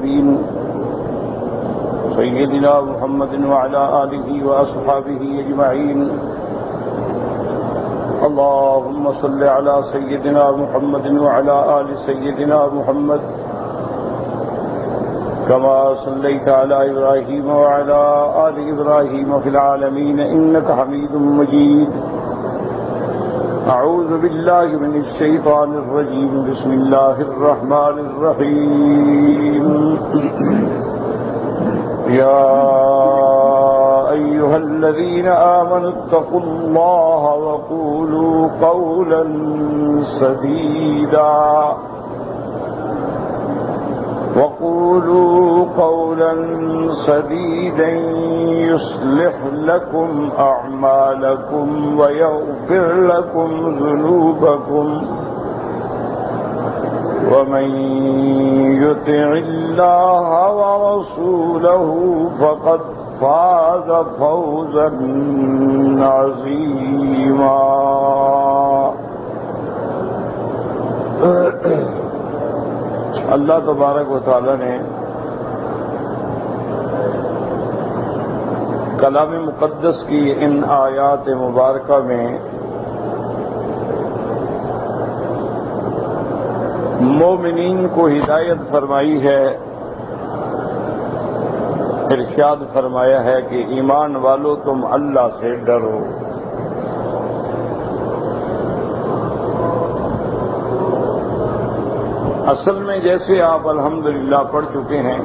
المرسلين سيدنا محمد وعلى آله وأصحابه أجمعين اللهم صل على سيدنا محمد وعلى آل سيدنا محمد كما صليت على إبراهيم وعلى آل إبراهيم في العالمين إنك حميد مجيد أعوذ بالله من الشيطان الرجيم بسم الله الرحمن الرحيم يا أيها الذين آمنوا اتقوا الله وقولوا قولا سديدا يصلح لكم أعمالكم ويغفر لكم ذنوبكم ومن يطع الله ورسوله فقد فاز فوزا عظيما اللہ تبارک و تعالی نے کلام مقدس کی ان آیات مبارکہ میں مومنین کو ہدایت فرمائی ہے، ارشاد فرمایا ہے کہ ایمان والو تم اللہ سے ڈرو۔ اصل میں جیسے آپ الحمدللہ پڑھ چکے ہیں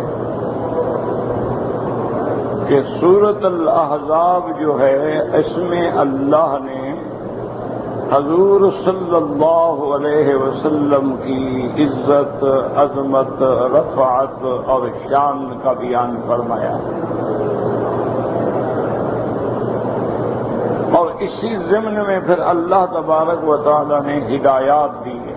کہ سورۃ الاحزاب جو ہے اس میں اللہ نے حضور صلی اللہ علیہ وسلم کی عزت، عظمت، رفعت اور شان کا بیان فرمایا، اور اسی ضمن میں پھر اللہ تبارک و تعالی نے ہدایات دی ہے۔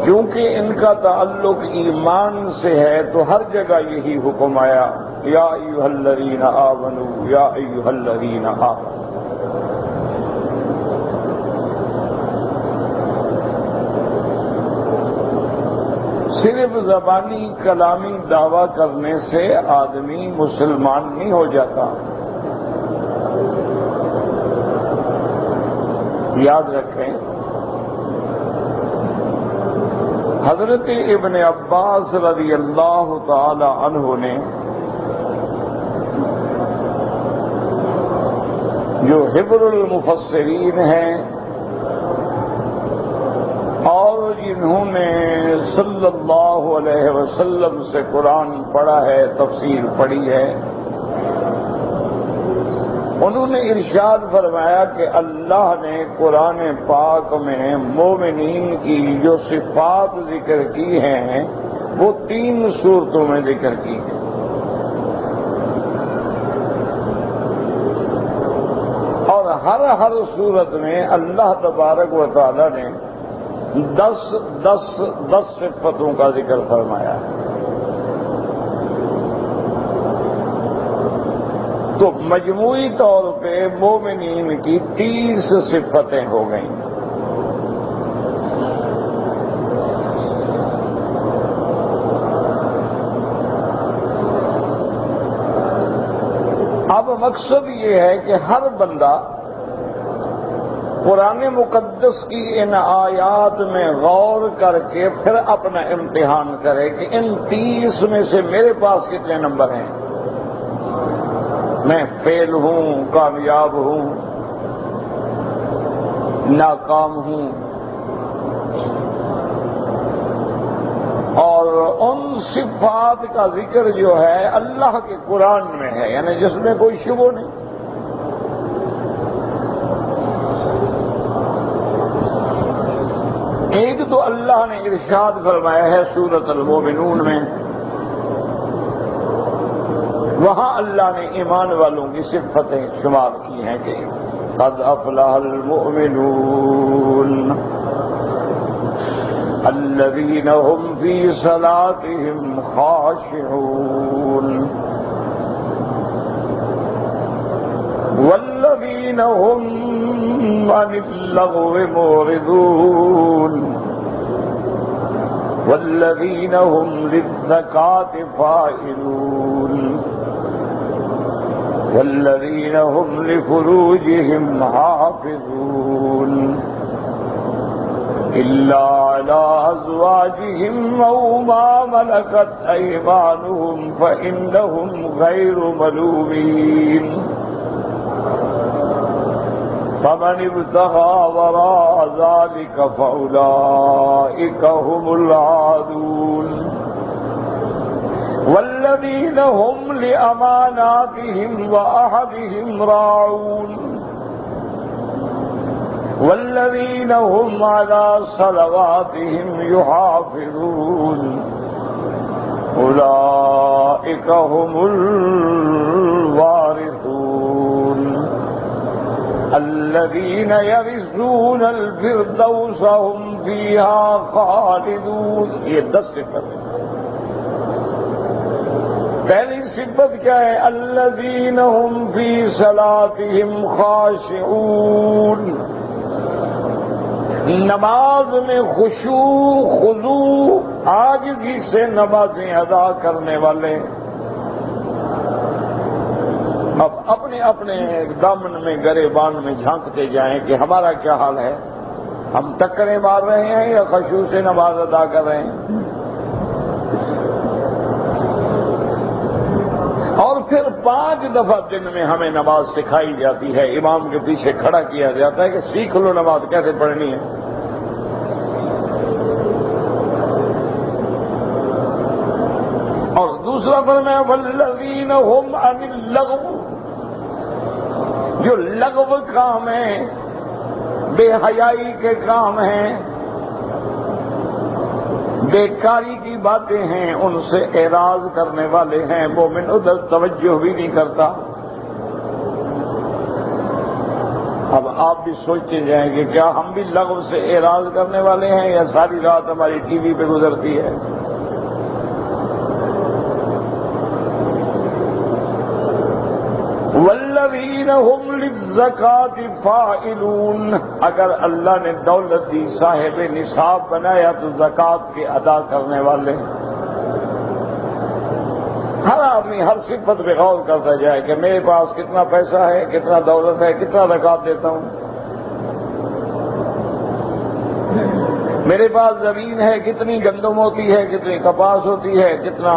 کیونکہ ان کا تعلق ایمان سے ہے تو ہر جگہ یہی حکم آیا، یا ایھا الذین آمنوا، یا ایھا الذین آمنوا۔ صرف زبانی کلامی دعویٰ کرنے سے آدمی مسلمان نہیں ہو جاتا، یاد رکھیں۔ حضرت ابن عباس رضی اللہ تعالی عنہ نے جو حبر المفسرین ہیں اور جنہوں نے صلی اللہ علیہ وسلم سے قرآن پڑھا ہے، تفسیر پڑھی ہے، انہوں نے ارشاد فرمایا کہ اللہ نے قرآن پاک میں مومنین کی جو صفات ذکر کی ہیں وہ 3 صورتوں میں ذکر کی ہیں۔ اور ہر صورت میں اللہ تبارک و تعالی نے 10 صفتوں کا ذکر فرمایا ہے۔ تو مجموعی طور پہ مومنین کی 30 صفتیں ہو گئیں۔ اب مقصد یہ ہے کہ ہر بندہ قرآن مقدس کی ان آیات میں غور کر کے پھر اپنا امتحان کرے کہ ان 30 میں سے میرے پاس کتنے نمبر ہیں، میں فیل ہوں، کامیاب ہوں، ناکام ہوں۔ اور ان صفات کا ذکر جو ہے اللہ کے قرآن میں ہے، یعنی جس میں کوئی شبہ نہیں۔ ایک تو اللہ نے ارشاد فرمایا ہے سورۃ المومنون میں، وہاں اللہ نے ایمان والوں کی صفتیں شمار کی ہیں کہ قد افلح المؤمنون الذين هم في صلاتهم خاشعون والذين والذین هم عن اللغو معرضون والذین هم للزکاة فاعلون والذین هم لفروجهم حافظون إلا على أزواجهم أو ما ملكت أيمانهم فإنهم غير ملومين فمن ابتغى وراء ذلك فأولئك هم العادون والذين هم لأماناتهم وعهدهم راعون والذين هم على صلواتهم يحافظون أولئك هم الوارثون الذين يرثون الفردوس هم فيها خالدون. یہ 10 صفت ہے. پہلی صفت کیا ہے؟ الذين هم في صلاتهم خاشعون. نماز میں خشوع خضوع عاجزی سے نمازیں ادا کرنے والے. اب اپنے اپنے دامن میں گریبان میں جھانکتے جائیں کہ ہمارا کیا حال ہے، ہم ٹکریں مار رہے ہیں یا خشوع سے نماز ادا کر رہے ہیں. اور پھر 5 دفعہ دن میں ہمیں نماز سکھائی جاتی ہے، امام کے پیچھے کھڑا کیا جاتا ہے کہ سیکھ لو نماز کیسے پڑھنی ہے. اور دوسرا فرمایا والذین هم عن اللغو. جو لغو کام ہیں، بے حیائی کے کام ہیں، بیکاری کی باتیں ہیں، ان سے اعراض کرنے والے ہیں. مومن ادھر توجہ بھی نہیں کرتا. اب آپ بھی سوچتے جائیں کہ کیا ہم بھی لغو سے اعراض کرنے والے ہیں یا ساری رات ہماری ٹی وی پہ گزرتی ہے. والذین هم للزکاة فاعلون. اگر اللہ نے دولت دی، صاحب نصاب بنایا تو زکوٰۃ کے ادا کرنے والے. ہر آدمی ہر صفت پہ غور کرتا جائے کہ میرے پاس کتنا پیسہ ہے، کتنا دولت ہے، کتنا زکوٰۃ دیتا ہوں. میرے پاس زمین ہے، کتنی گندم ہوتی ہے، کتنی کپاس ہوتی ہے، کتنا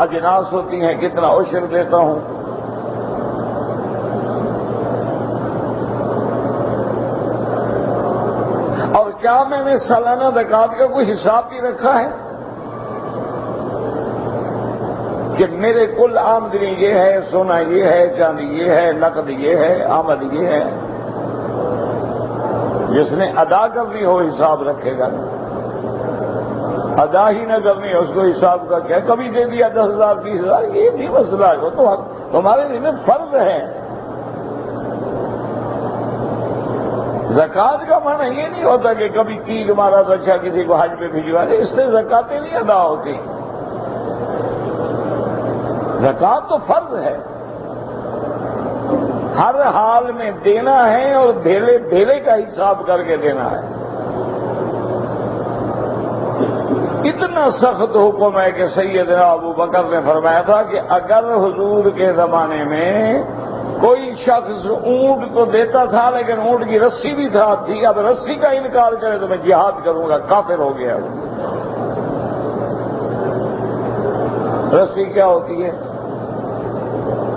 اجناس ہوتی ہیں، کتنا عشر دیتا ہوں. اور کیا میں نے سالانہ زکوٰۃ کا کوئی حساب بھی رکھا ہے کہ میرے کل آمدنی یہ ہے، سونا یہ ہے، چاندی یہ ہے، نقد یہ ہے، آمد یہ ہے. جس نے ادا کرنی ہو حساب رکھے گا. ادا ہی نہ کرنی اس کو حساب کا کیا، کبھی دے دیا 10,000 20,000، یہ بھی مسئلہ ہے. وہ تو تمہارے ذمہ فرض ہے. زکوٰۃ کا معنی یہ نہیں ہوتا کہ کبھی تیر مارا تو اچھا کسی کو حج پہ بھجوا دے، اس سے زکوٰۃیں نہیں ادا ہوتی. زکوٰۃ تو فرض ہے، ہر حال میں دینا ہے اور دھیلے دھیلے کا حساب کر کے دینا ہے. اتنا سخت حکم ہے کہ سیدنا ابو بکر نے فرمایا تھا کہ اگر حضور کے زمانے میں کوئی شخص اونٹ تو دیتا تھا لیکن اونٹ کی رسی بھی تھی، اب رسی کا انکار کرے تو میں جہاد کروں گا، کافر ہو گیا. رسی کیا ہوتی ہے؟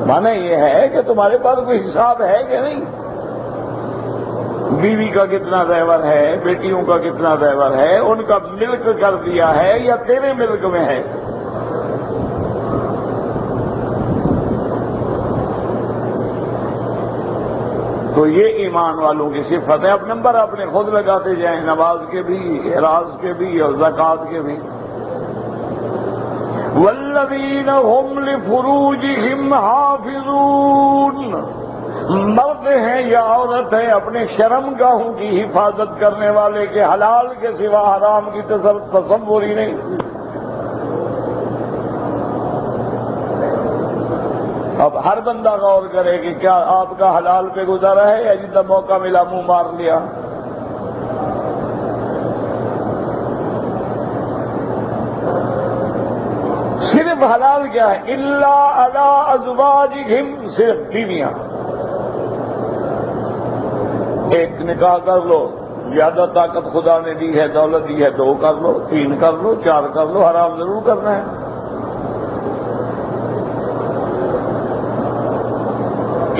معنی یہ ہے کہ تمہارے پاس کوئی حساب ہے کہ نہیں. بیوی کا کتنا زیور ہے، بیٹیوں کا کتنا زیور ہے، ان کا ملک کر دیا ہے یا تیرے ملک میں ہے. تو یہ ایمان والوں کی صفت ہے. اب نمبر اپنے خود لگاتے جائیں، نماز کے بھی، اعراض کے بھی اور زکوٰۃ کے بھی. والذین هم لفروجهم حافظون. مرد ہیں یا عورت ہے اپنے شرم گاہوں کی حفاظت کرنے والے کے حلال کے سوا حرام کی تصور ہی نہیں. اب اب ہر بندہ غور کرے کہ کیا آپ کا حلال پہ گزارا ہے یا جتنا موقع ملا منہ مار لیا. صرف حلال کیا ہے؟ الا علی ازواجہم، صرف بیویاں. ایک نکاح کر لو، زیادہ طاقت خدا نے دی ہے، دولت دی ہے، 2 کر لو، 3 کر لو، 4 کر لو، حرام ضرور کرنا ہے.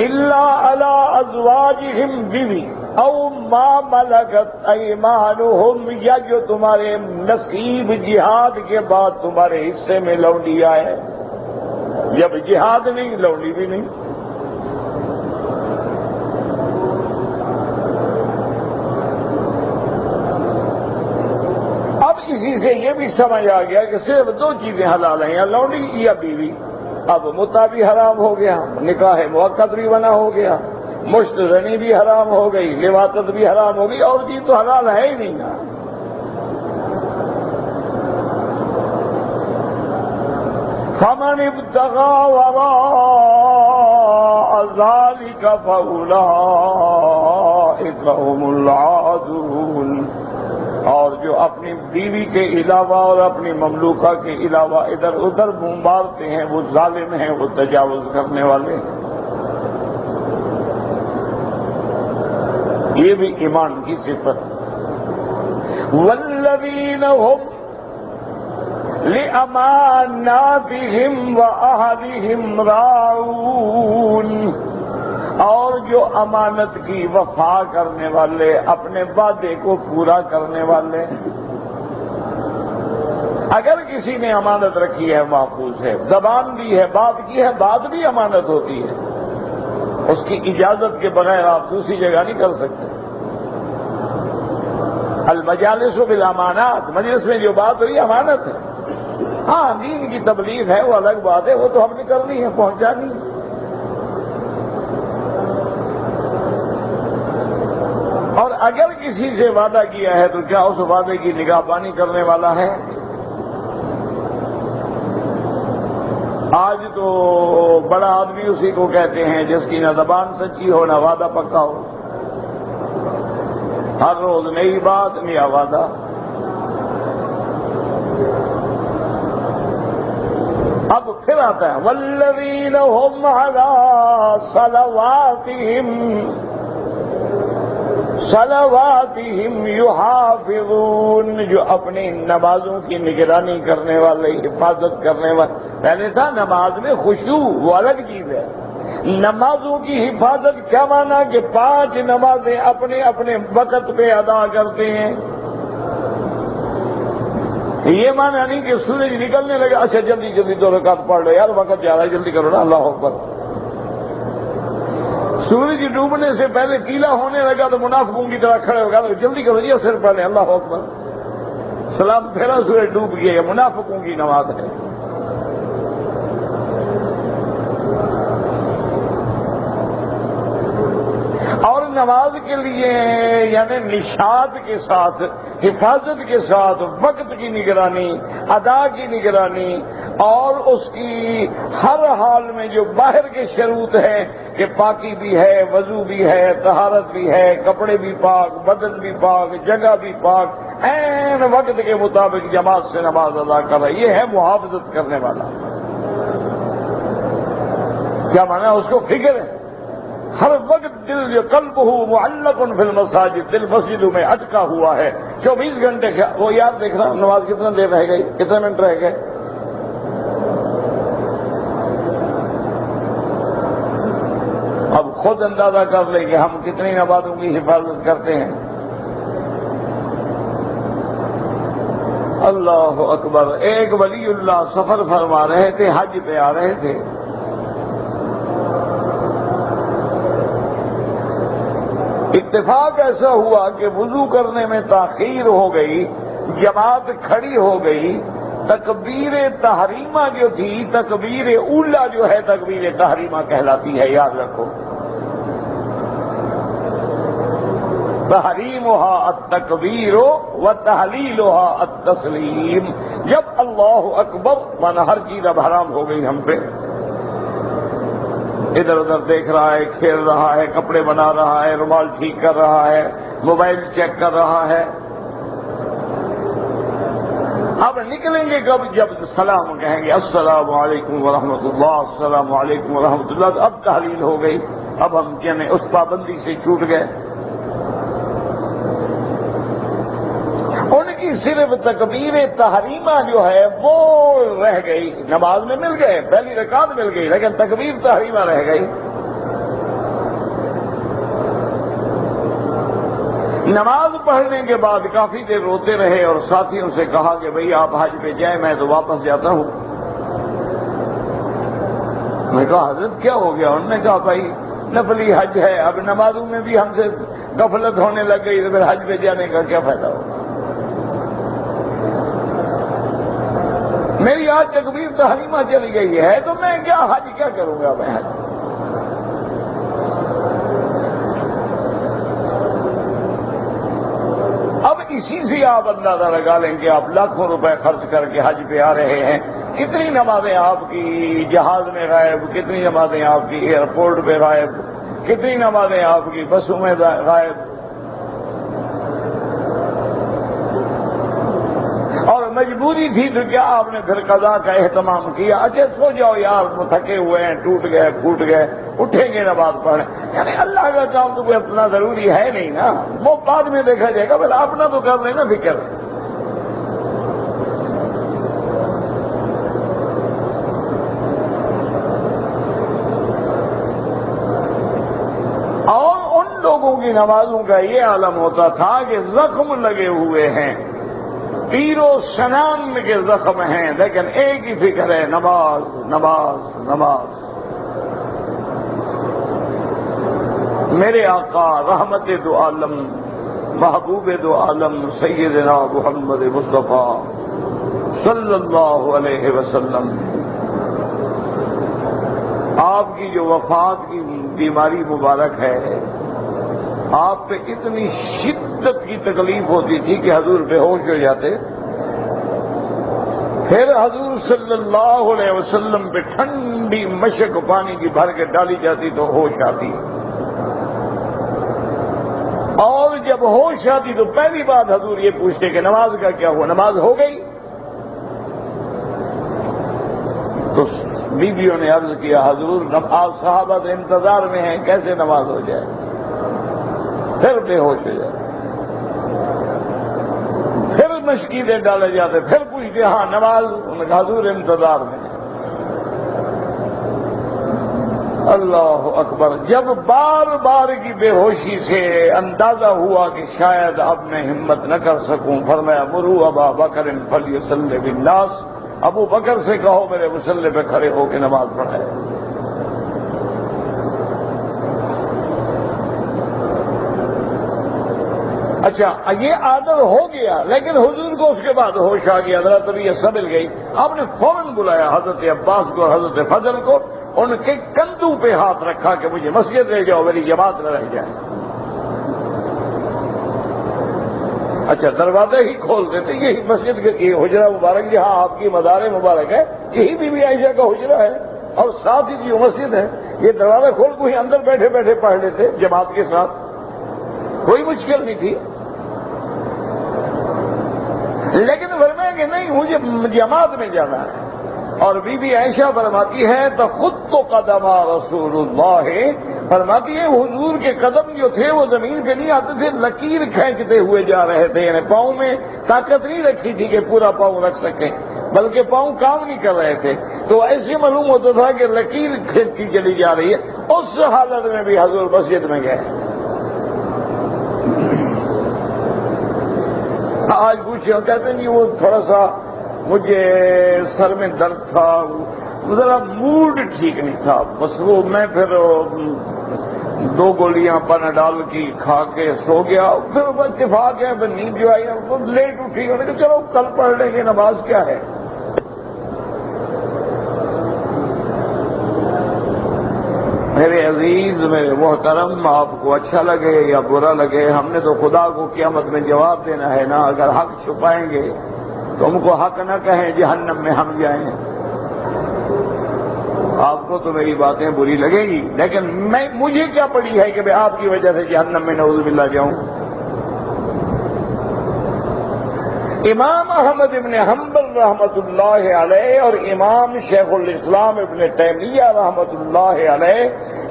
الا علی ازواجہم، بیوی، او ما ملکت ایمانہم، یا جو تمہارے نصیب جہاد کے بعد تمہارے حصے میں لونڈی آئے. جب جہاد نہیں لونڈی بھی نہیں. اب اسی سے یہ بھی سمجھ آ گیا کہ صرف 2 چیزیں حلال ہیں، یا لونڈی یا بیوی. اب متع بھی حرام ہو گیا، نکاح موقت بھی بنا ہو گیا، مشت زنی بھی حرام ہو گئی، لواطت بھی حرام ہو گئی، اور چیز تو حلال ہے ہی نہیں نا. فمن ابتغى وراء ذلك فأولئك هم العادون. اور جو اپنی بیوی کے علاوہ اور اپنی مملوکہ کے علاوہ ادھر ادھر منہ مارتے ہیں، وہ ظالم ہیں، وہ تجاوز کرنے والے ہیں. یہ بھی ایمان کی صفت. والذین هم لأماناتهم وعہدهم راعون. اور جو امانت کی وفا کرنے والے، اپنے وعدے کو پورا کرنے والے. اگر کسی نے امانت رکھی ہے محفوظ ہے، زبان بھی ہے، بات کی ہے، بات بھی امانت ہوتی ہے، اس کی اجازت کے بغیر آپ دوسری جگہ نہیں کر سکتے. المجالس بالامانات، مجلس میں جو بات ہوئی امانت ہے. ہاں دین کی تبلیغ ہے وہ الگ بات ہے، وہ تو ہم نے کرنی ہے، پہنچانی ہے. اور اگر کسی سے وعدہ کیا ہے تو کیا اس وعدے کی نگہبانی کرنے والا ہے؟ آج تو بڑا آدمی اسی کو کہتے ہیں جس کی نہ زبان سچی ہو نہ وعدہ پکا ہو. ہر روز نئی بات، نیا وعدہ. اب پھر آتا ہے والذین هم علی صلواتہم یحافظون. جو اپنی نمازوں کی نگرانی کرنے والے، حفاظت کرنے والے. پہلے تھا نماز میں خشوع، وہ الگ چیز ہے. نمازوں کی حفاظت کیا مانا کہ 5 نمازیں اپنے اپنے وقت پہ ادا کرتے ہیں. یہ مانا نہیں کہ سورج نکلنے لگا اچھا جلدی جلدی 2 رکعت پڑھ لو یار، وقت جا رہا ہے جلدی کرو نا، اللہ اکبر. سورج ڈوبنے سے پہلے پیلا ہونے لگا تو منافقوں کی طرح کھڑے ہو گیا، جلدی کرو یہ سر پڑھ لیں، اللہ اکبر. سلام پھیرا، سورج ڈوب گیا. یہ منافقوں کی نماز ہے. اور نماز کے لیے یعنی نشاط کے ساتھ، حفاظت کے ساتھ وقت کی نگرانی، ادا کی نگرانی، اور اس کی ہر حال میں جو باہر کے شروط ہیں کہ پاکی بھی ہے، وضو بھی ہے، طہارت بھی ہے، کپڑے بھی پاک، بدن بھی پاک، جگہ بھی پاک، عین وقت کے مطابق جماعت سے نماز ادا کر رہا ہے. یہ ہے محافظت کرنے والا. کیا مانا؟ اس کو فکر ہے ہر وقت. دل جو قلب ہو معلق فی المساجد، دل مسجدوں میں اٹکا ہوا ہے 24 گھنٹے. وہ یاد دیکھ رہا نماز کتنا دیر رہ گئی، کتنے منٹ رہ گئے. اب خود اندازہ کر لیں کہ ہم کتنی نمازوں کی حفاظت کرتے ہیں. اللہ اکبر. ایک ولی اللہ سفر فرما رہے تھے، حج پہ آ رہے تھے. اتفاق ایسا ہوا کہ وضو کرنے میں تاخیر ہو گئی، جماعت کھڑی ہو گئی. تکبیر تحریمہ جو تھی، تکبیر اولا جو ہے تکبیر تحریمہ کہلاتی ہے، یاد رکھو. تحریمها التکبیر و تحلیلها التسلیم. جب اللہ اکبر مانا ہر چیز اب حرام ہو گئی ہم پہ. ادھر ادھر دیکھ رہا ہے، کھیل رہا ہے، کپڑے بنا رہا ہے، رومال ٹھیک کر رہا ہے، موبائل چیک کر رہا ہے۔ اب نکلیں گے کب؟ جب سلام کہیں گے، السلام علیکم ورحمۃ اللہ، السلام علیکم ورحمۃ اللہ، تو اب تحلیل ہو گئی، اب ہم یعنی اس پابندی سے چھوٹ گئے۔ ان کی صرف تکبیر تحریمہ جو ہے وہ رہ گئی، نماز میں مل گئے، پہلی رکعت مل گئی، لیکن تکبیر تحریمہ رہ گئی۔ نماز پڑھنے کے بعد کافی دیر روتے رہے اور ساتھیوں سے کہا کہ بھئی آپ حج پہ جائیں، میں تو واپس جاتا ہوں۔ میں کہا حضرت کیا ہو گیا؟ انہوں نے کہا بھائی نفلی حج ہے، اب نمازوں میں بھی ہم سے غفلت ہونے لگ گئی تو پھر حج پہ جانے کا کیا فائدہ ہو؟ میری آج تکبیر تحریمہ چلی گئی ہے تو میں کیا حج کیا کروں گا؟ میں حج اب اسی سے آپ اندازہ لگا لیں کہ آپ لاکھوں روپے خرچ کر کے حج پہ آ رہے ہیں، کتنی نمازیں آپ کی جہاز میں غائب، کتنی نمازیں آپ کی ایئرپورٹ پہ غائب، کتنی نمازیں آپ کی بسوں میں غائب، اور مجبوری تھی تو کیا آپ نے پھر قضا کا اہتمام کیا؟ اچھا سو جاؤ یار، تھکے ہوئے ہیں، ٹوٹ گئے پھوٹ گئے، اٹھیں گے نماز پڑھیں۔ یعنی اللہ کا کام تو کوئی اتنا ضروری ہے نہیں نا، وہ بعد میں دیکھا جائے گا، بھلا اپنا تو کر لینا فکر۔ اور ان لوگوں کی نمازوں کا یہ عالم ہوتا تھا کہ زخم لگے ہوئے ہیں، تیر و سنان کے زخم ہیں، لیکن ایک ہی فکر ہے، نماز نماز نماز۔ میرے آقا رحمت دو عالم محبوب دو عالم سیدنا محمد مصطفیٰ صلی اللہ علیہ وسلم، آپ کی جو وفات کی بیماری مبارک ہے، آپ پہ اتنی شدت کی تکلیف ہوتی تھی کہ حضور بے ہوش ہو جاتے، پھر حضور صلی اللہ علیہ وسلم پہ ٹھنڈی مشک پانی کی بھر کے ڈالی جاتی تو ہوش آتی، اور جب ہوش آتی تو پہلی بات حضور یہ پوچھتے کہ نماز کا کیا ہوا، نماز ہو گئی؟ تو بیویوں نے عرض کیا حضور آپ صحابہ تو انتظار میں ہیں، کیسے نماز ہو جائے؟ پھر بے ہوش ہو جائے، پھر مشکیلیں ڈالے جاتے، پھر پوچھتے ہاں نماز؟ حضور انتظار میں۔ اللہ اکبر۔ جب بار بار کی بے ہوشی سے اندازہ ہوا کہ شاید اب میں ہمت نہ کر سکوں، فرمایا مرو ابا بکر فلیصلی بالناس، ابو بکر سے کہو میرے مصلی پہ کھڑے ہو کے نماز پڑھائے۔ اچھا یہ عادت ہو گیا، لیکن حضور کو اس کے بعد ہوش آ گیا، ذرا طبیعت سنبھل گئی، آپ نے فوراً بلایا حضرت عباس کو اور حضرت فضل کو، ان کے کندھوں پہ ہاتھ رکھا کہ مجھے مسجد لے جاؤ، میری جماعت نہ رہ جائے۔ اچھا دروازے ہی کھول دیتے، یہی مسجد کی حجرہ مبارک جہاں آپ کی مزار مبارک ہے، یہی بی بی عائشہ کا حجرہ ہے، اور ساتھ ہی جو مسجد ہے، یہ دروازہ کھول کو ہی اندر بیٹھے بیٹھے پڑھ لیتے جماعت کے ساتھ، کوئی مشکل نہیں تھی۔ لیکن فرمایا کہ نہیں مجھے جماعت میں جانا ہے، اور بی بی عائشہ فرماتی ہے تو خود تو قدم رسول اللہ، فرماتی ہے حضور کے قدم جو تھے وہ زمین پہ نہیں آتے تھے، لکیر کھینچتے ہوئے جا رہے تھے، یعنی پاؤں میں طاقت نہیں رکھی تھی کہ پورا پاؤں رکھ سکیں، بلکہ پاؤں کام نہیں کر رہے تھے، تو ایسے معلوم ہوتا تھا کہ لکیر کھینچتی چلی جا رہی ہے۔ اس حالت میں بھی حضور مسجد میں گئے۔ آج پوچھے کہتے ہیں کہ وہ تھوڑا سا مجھے سر میں درد تھا، ذرا موڈ ٹھیک نہیں تھا، بس وہ میں پھر 2 گولیاں پناڈال کی کھا کے سو گیا، پھر اتفاق ہے پھر نیند جو آئی وہ لیٹ اٹھی، انہوں نے کہا چلو کل پڑھ لیں گے، نماز کیا ہے۔ میرے عزیز میرے محترم، آپ کو اچھا لگے یا برا لگے، ہم نے تو خدا کو قیامت میں جواب دینا ہے نا، اگر حق چھپائیں گے تو ہم کو حق نہ کہیں جہنم میں ہم جائیں۔ آپ کو تو میری باتیں بری لگے گی، لیکن مجھے کیا پڑی ہے کہ میں آپ کی وجہ سے جہنم میں نعوذ باللہ جاؤں؟ امام احمد ابن حنبل رحمۃ اللہ علیہ اور امام شیخ الاسلام ابن تیمیہ رحمۃ اللہ علیہ،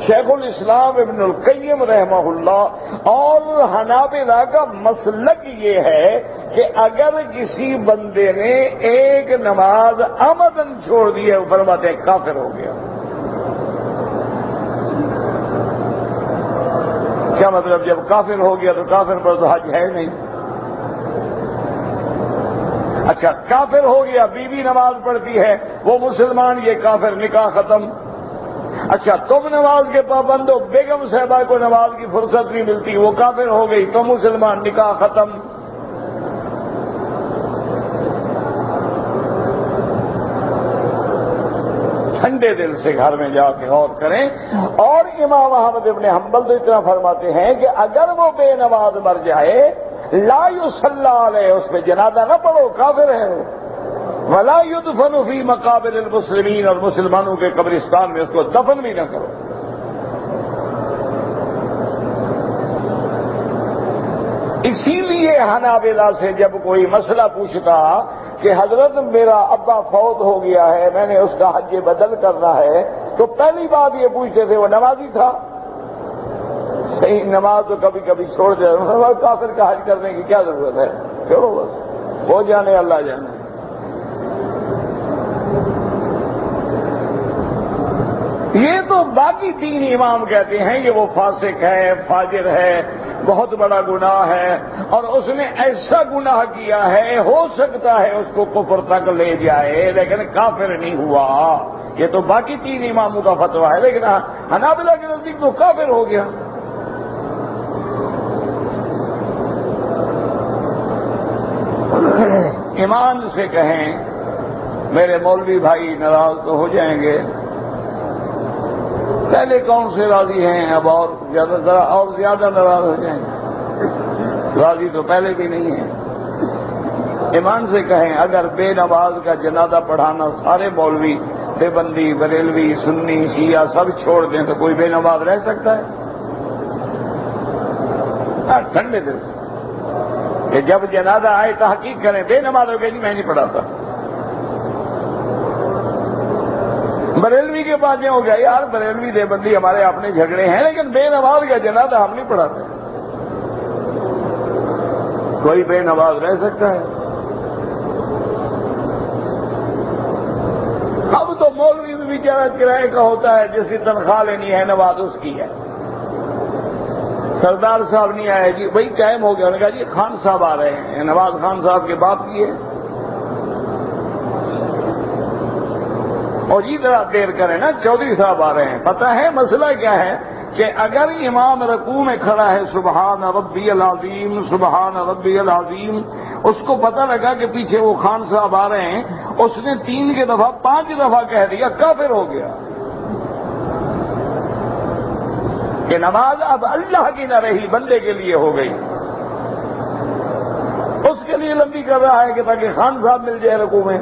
شیخ الاسلام ابن القیم رحمہ اللہ اور حنابلہ کا مسلک یہ ہے کہ اگر کسی بندے نے ایک نماز عمدن چھوڑ دی ہے، وہ فرماتے ہیں کافر ہو گیا۔ کیا مطلب؟ جب کافر ہو گیا تو کافر پر تو حج ہے نہیں۔ اچھا، کافر ہو گیا، بیوی نماز پڑھتی ہے، وہ مسلمان، یہ کافر، نکاح ختم۔ اچھا، تم نماز کے پابند ہو، بیگم صاحبہ کو نماز کی فرصت نہیں ملتی، وہ کافر ہو گئی، تم مسلمان، نکاح ختم۔ ٹھنڈے دل سے گھر میں جا کے غور کریں۔ اور امام احمد ابن حنبل تو اتنا فرماتے ہیں کہ اگر وہ بے نماز مر جائے، لا یصلی علیہ، اس پہ جنازہ نہ پڑھو، کافر ہے وہ، ولا یدفن فی مقابر المسلمین، اور مسلمانوں کے قبرستان میں اس کو دفن بھی نہ کرو۔ اسی لیے حنابلہ سے جب کوئی مسئلہ پوچھتا کہ حضرت میرا ابا فوت ہو گیا ہے، میں نے اس کا حج بدل کرنا ہے، تو پہلی بات یہ پوچھتے تھے وہ نمازی تھا؟ صحیح، نماز تو کبھی کبھی چھوڑ دے، کافر کا حج کرنے کی کیا ضرورت ہے؟ چھوڑو بس، وہ جانے اللہ جانے۔ یہ تو باقی تین امام کہتے ہیں کہ وہ فاسق ہے، فاجر ہے، بہت بڑا گناہ ہے، اور اس نے ایسا گناہ کیا ہے، ہو سکتا ہے اس کو کفر تک لے جائے، لیکن کافر نہیں ہوا۔ یہ تو باقی تین اماموں کا فتویٰ ہے، لیکن حنابلہ کے نزدیک تو کافر ہو گیا۔ ایمان سے کہیں، میرے مولوی بھائی ناراض تو ہو جائیں گے، پہلے کون سے راضی ہیں، اب اور زیادہ ناراض ہو جائیں گے، راضی تو پہلے بھی نہیں ہیں۔ ایمان سے کہیں، اگر بے نماز کا جنازہ پڑھانا سارے مولوی، دیوبندی، بریلوی، سنی، شیعہ سب چھوڑ دیں تو کوئی بے نماز رہ سکتا ہے؟ ٹھنڈے دل سے کہ جب جنازہ آئے تحقیق کریں، بے نماز ہو گئی جی میں نہیں پڑھاتا۔ بریلوی کے پاس یہ ہو گیا، یار بریلوی دیوبندی ہمارے اپنے جھگڑے ہیں، لیکن بے نماز کا جنازہ ہم نہیں پڑھاتے۔ کوئی بے نماز رہ سکتا ہے؟ اب تو مولوی بھی بیچارہ کرائے کا ہوتا ہے، جس کی تنخواہ لینی ہے نماز اس کی ہے۔ سردار صاحب نہیں آئے جی، بھائی قائم ہو گیا، انہوں نے کہا جی خان صاحب آ رہے ہیں، نواز خان صاحب کے باپ کی ہے، اور یہ ذرا دیر کریں نا، چودھری صاحب آ رہے ہیں۔ پتہ ہے مسئلہ کیا ہے کہ اگر امام رکوع میں کھڑا ہے سبحان ربی العظیم سبحان ربی العظیم، اس کو پتہ لگا کہ پیچھے وہ خان صاحب آ رہے ہیں، اس نے 3 کی دفعہ 5 دفعہ کہہ دیا، کافر ہو گیا کہ نماز اب اللہ کی نہ رہی، بندے کے لیے ہو گئی۔ اس کے لیے لمبی کر رہا ہے کہ تاکہ خان صاحب مل جائے رکوع میں،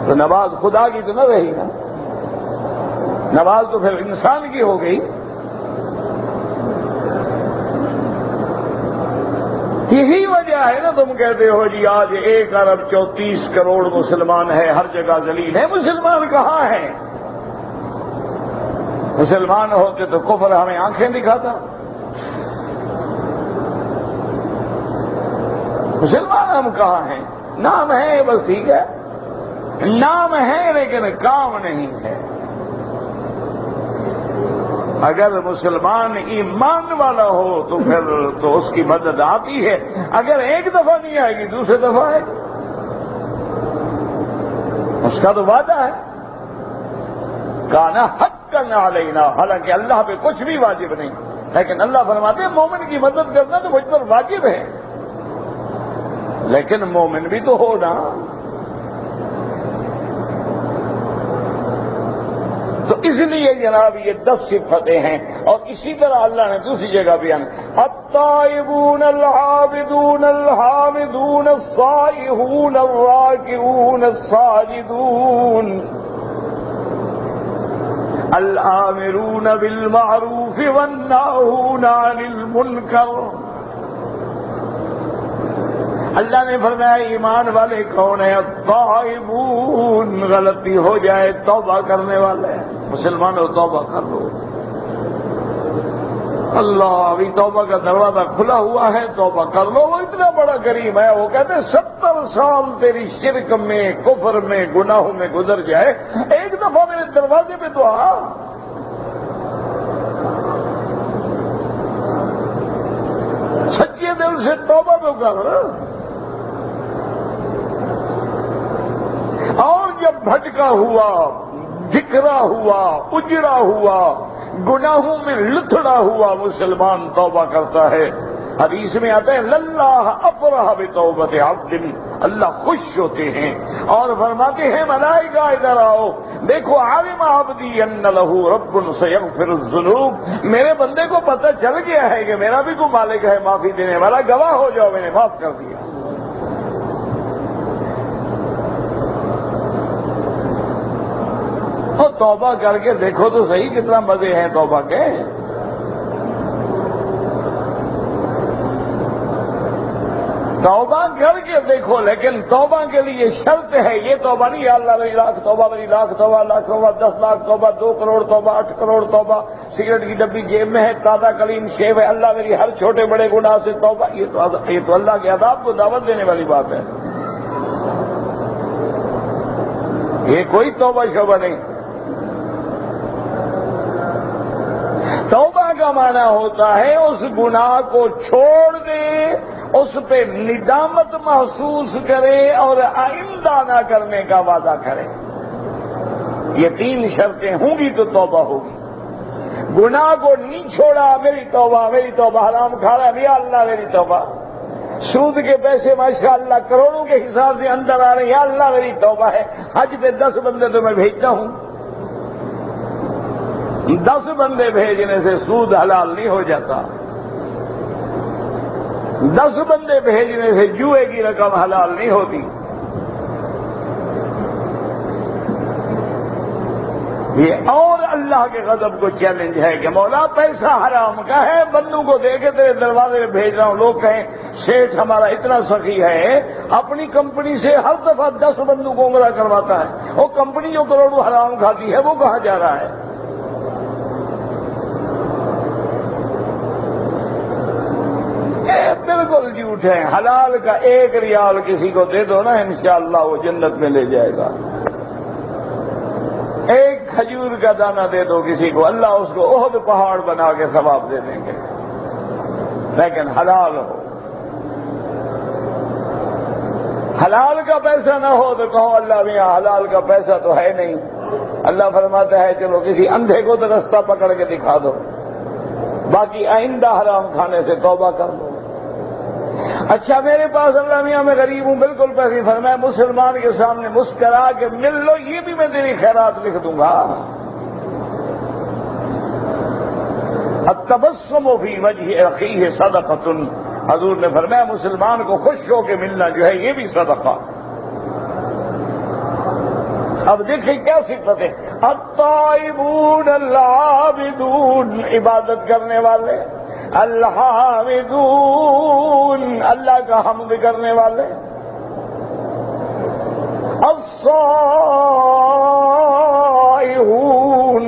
تو نماز خدا کی تو نہ رہی نا، نماز تو پھر انسان کی ہو گئی۔ یہی وجہ ہے نا تم کہتے ہو جی آج 1 ارب 34 کروڑ مسلمان ہے، ہر جگہ ذلیل ہے۔ مسلمان کہاں ہیں؟ مسلمان ہوتے تو کفر ہمیں آنکھیں دکھاتا۔ مسلمان ہم کہاں ہیں؟ نام ہے بس، ٹھیک ہے، نام ہے لیکن کام نہیں ہے۔ اگر مسلمان ایمان والا ہو تو پھر تو اس کی مدد آتی ہے، اگر ایک دفعہ نہیں آئے گی دوسری دفعہ آئے گی، اس کا تو وعدہ ہے۔ کانا حقا علینا، حالانکہ اللہ پہ کچھ بھی واجب نہیں، لیکن اللہ فرماتے ہیں مومن کی مدد کرنا تو مجھ پر واجب ہے، لیکن مومن بھی تو ہو نا۔ تو اس لیے جناب یہ 10 صفتیں ہیں، اور اسی طرح اللہ نے دوسری جگہ بیان، التائبون العابدون الحامدون السائحون الراکعون الساجدون، الآمرون بالمعروف والناہون عن المنکر. اللہ نے فرمایا ایمان والے کون ہیں؟ التائبون، غلطی ہو جائے توبہ کرنے والے. مسلمانوں توبہ کر لو. اللہ ابھی توبہ کا دروازہ کھلا ہوا ہے، توبہ کر لو. وہ اتنا بڑا کریم ہے، وہ کہتے ہیں 70 سال تیری شرک میں، کفر میں، گناہوں میں گزر جائے، ایک دفعہ میرے دروازے پہ تو آ. سچے دل سے توبہ تو کر. اور جب بھٹکا ہوا، بکھرا ہوا، اجڑا ہوا، گناہوں میں لتھڑا ہوا مسلمان توبہ کرتا ہے، حدیث میں آتا ہے للہ افرح بتوبۃ عبد، اللہ خوش ہوتے ہیں اور فرماتے ہیں ملائکہ ادھر آؤ، دیکھو علم عبدی ان لہ رب سیغفر الذنوب، میرے بندے کو پتہ چل گیا ہے کہ میرا بھی کوئی مالک ہے معافی دینے والا، گواہ ہو جاؤ میں نے معاف کر دیا. توبہ کر کے دیکھو تو صحیح کتنا مزے ہیں توبہ کے. توبہ کر کے دیکھو، لیکن توبہ کے لیے شرط ہے. یہ توبہ نہیں یا اللہ میری لاکھ توبہ، میری لاکھ توبہ، لاکھ توبہ، 10 لاکھ توبہ، 2 کروڑ توبہ، 8 کروڑ توبہ، سگریٹ کی ڈبی جیب میں ہے، تازہ کلیم شیو ہے، اللہ میری ہر چھوٹے بڑے گناہ سے توبہ. یہ تو اللہ کے عذاب کو دعوت دینے والی بات ہے. یہ کوئی توبہ شوبہ نہیں. توبہ کا معنی ہوتا ہے اس گناہ کو چھوڑ دے، اس پہ ندامت محسوس کرے اور آئندہ نہ کرنے کا وعدہ کرے. یہ 3 شرطیں ہوں گی تو توبہ ہوگی. گناہ کو نہیں چھوڑا، میری توبہ، میری توبہ. حرام کھا رہا ہے، یا اللہ میری توبہ. سود کے پیسے ماشاءاللہ کروڑوں کے حساب سے اندر آ رہے ہیں، یا اللہ میری توبہ ہے. حج پہ 10 بندے تو میں بھیجتا ہوں. 10 بندے بھیجنے سے سود حلال نہیں ہو جاتا. 10 بندے بھیجنے سے جوئے کی رقم حلال نہیں ہوتی. یہ اور اللہ کے غضب کو چیلنج ہے کہ مولا پیسہ حرام کا ہے، بندوں کو دے کے تیرے دروازے میں بھیج رہا ہوں. لوگ کہیں شیخ ہمارا اتنا سخی ہے، اپنی کمپنی سے ہر دفعہ 10 بندوں کو عمرہ کرواتا ہے. وہ کمپنی جو کروڑوں حرام کھاتی ہے وہ کہاں جا رہا ہے؟ بالکل جھوٹ ہے. حلال کا 1 ریال کسی کو دے دو نا، انشاءاللہ وہ جنت میں لے جائے گا. 1 کھجور کا دانہ دے دو کسی کو، اللہ اس کو احد پہاڑ بنا کے ثواب دے دیں گے. لیکن حلال ہو. حلال کا پیسہ نہ ہو تو کہو اللہ میاں حلال کا پیسہ تو ہے نہیں. اللہ فرماتا ہے چلو کسی اندھے کو تو رستہ پکڑ کے دکھا دو، باقی آئندہ حرام کھانے سے توبہ کر دو. اچھا میرے پاس اللہ میاں میں غریب ہوں، بالکل پیسے. فرمایا مسلمان کے سامنے مسکرا کے مل لو، یہ بھی میں تیری خیرات لکھ دوں گا. التبسم فی وجہ اخیہ صدقۃ، حضور نے فرمایا مسلمان کو خوش ہو کے ملنا جو ہے یہ بھی صدقہ. اب دیکھیں کیا صفت ہے. الطائبون العابدون، عبادت کرنے والے. الحامدون، اللہ کا حمد کرنے والے. الصائحون،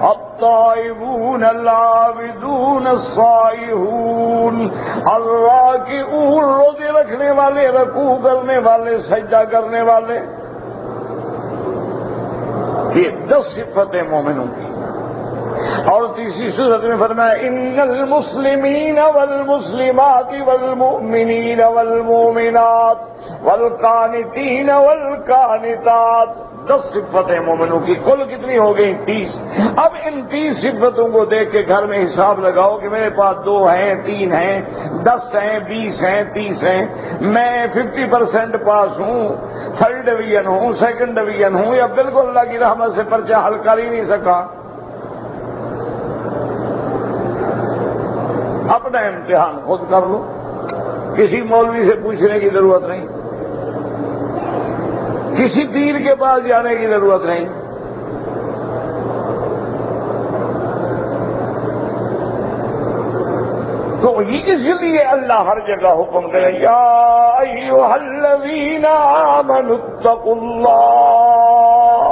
الطائبون العابدون الصائحون. الراکعون، روزے رکھنے والے، رکوع کرنے والے، سجدہ کرنے والے. یہ 10 صفتیں مومنوں کی. اور تیسری صورت میں فرمایا ان المسلمین والمسلمات والمؤمنین والمؤمنات والقانتین والقانتات. 10 صفتیں مومنوں کی. کل کتنی ہو گئی؟ 30. اب ان 30 صفتوں کو دیکھ کے گھر میں حساب لگاؤ کہ میرے پاس 2 ہیں، 3 ہیں، 10 ہیں، 20 ہیں، 30 ہیں. میں 50% پاس ہوں، 3rd ڈویژن ہوں، 2nd ڈویژن ہوں، یا بالکل اللہ کی رحمت سے پرچہ حل کر ہی نہیں سکا. اپنا امتحان خود کر لو، کسی مولوی سے پوچھنے کی ضرورت نہیں، کسی پیر کے پاس جانے کی ضرورت نہیں. تو یہ اس لیے اللہ ہر جگہ حکم دے یا ایھا الذین آمنوا اتقوا اللہ،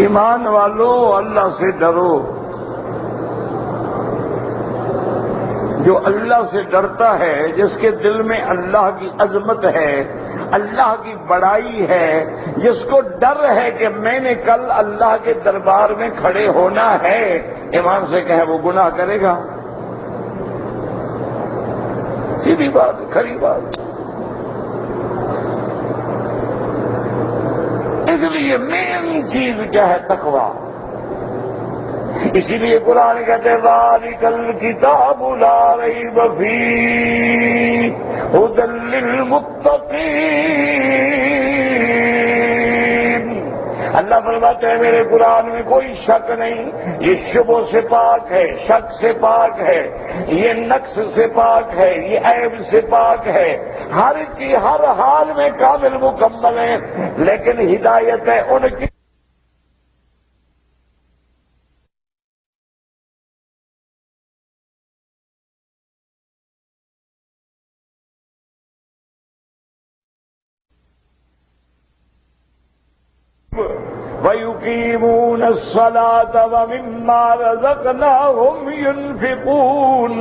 ایمان والو اللہ سے ڈرو۔ جو اللہ سے ڈرتا ہے، جس کے دل میں اللہ کی عظمت ہے، اللہ کی بڑائی ہے، جس کو ڈر ہے کہ میں نے کل اللہ کے دربار میں کھڑے ہونا ہے، ایمان سے کہے وہ گناہ کرے گا؟ سیدھی بات، کھری بات۔ اس لیے مین چیز کیا ہے؟ تقویٰ۔ اسی لیے قرآن کہتے ہیں ذالک الکتاب لا ریب فیہ ھدی للمتقین۔ اللہ فرماتے ہیں میرے قرآن میں کوئی شک نہیں، یہ شبہوں سے پاک ہے، شک سے پاک ہے، یہ نقص سے پاک ہے، یہ عیب سے پاک ہے، ہر کی ہر حال میں کامل مکمل ہے، لیکن ہدایت ہے ان کی وَيُقِيمُونَ الصَّلَاةَ وَمِمَّا رَزَقْنَاهُمْ يُنْفِقُونَ۔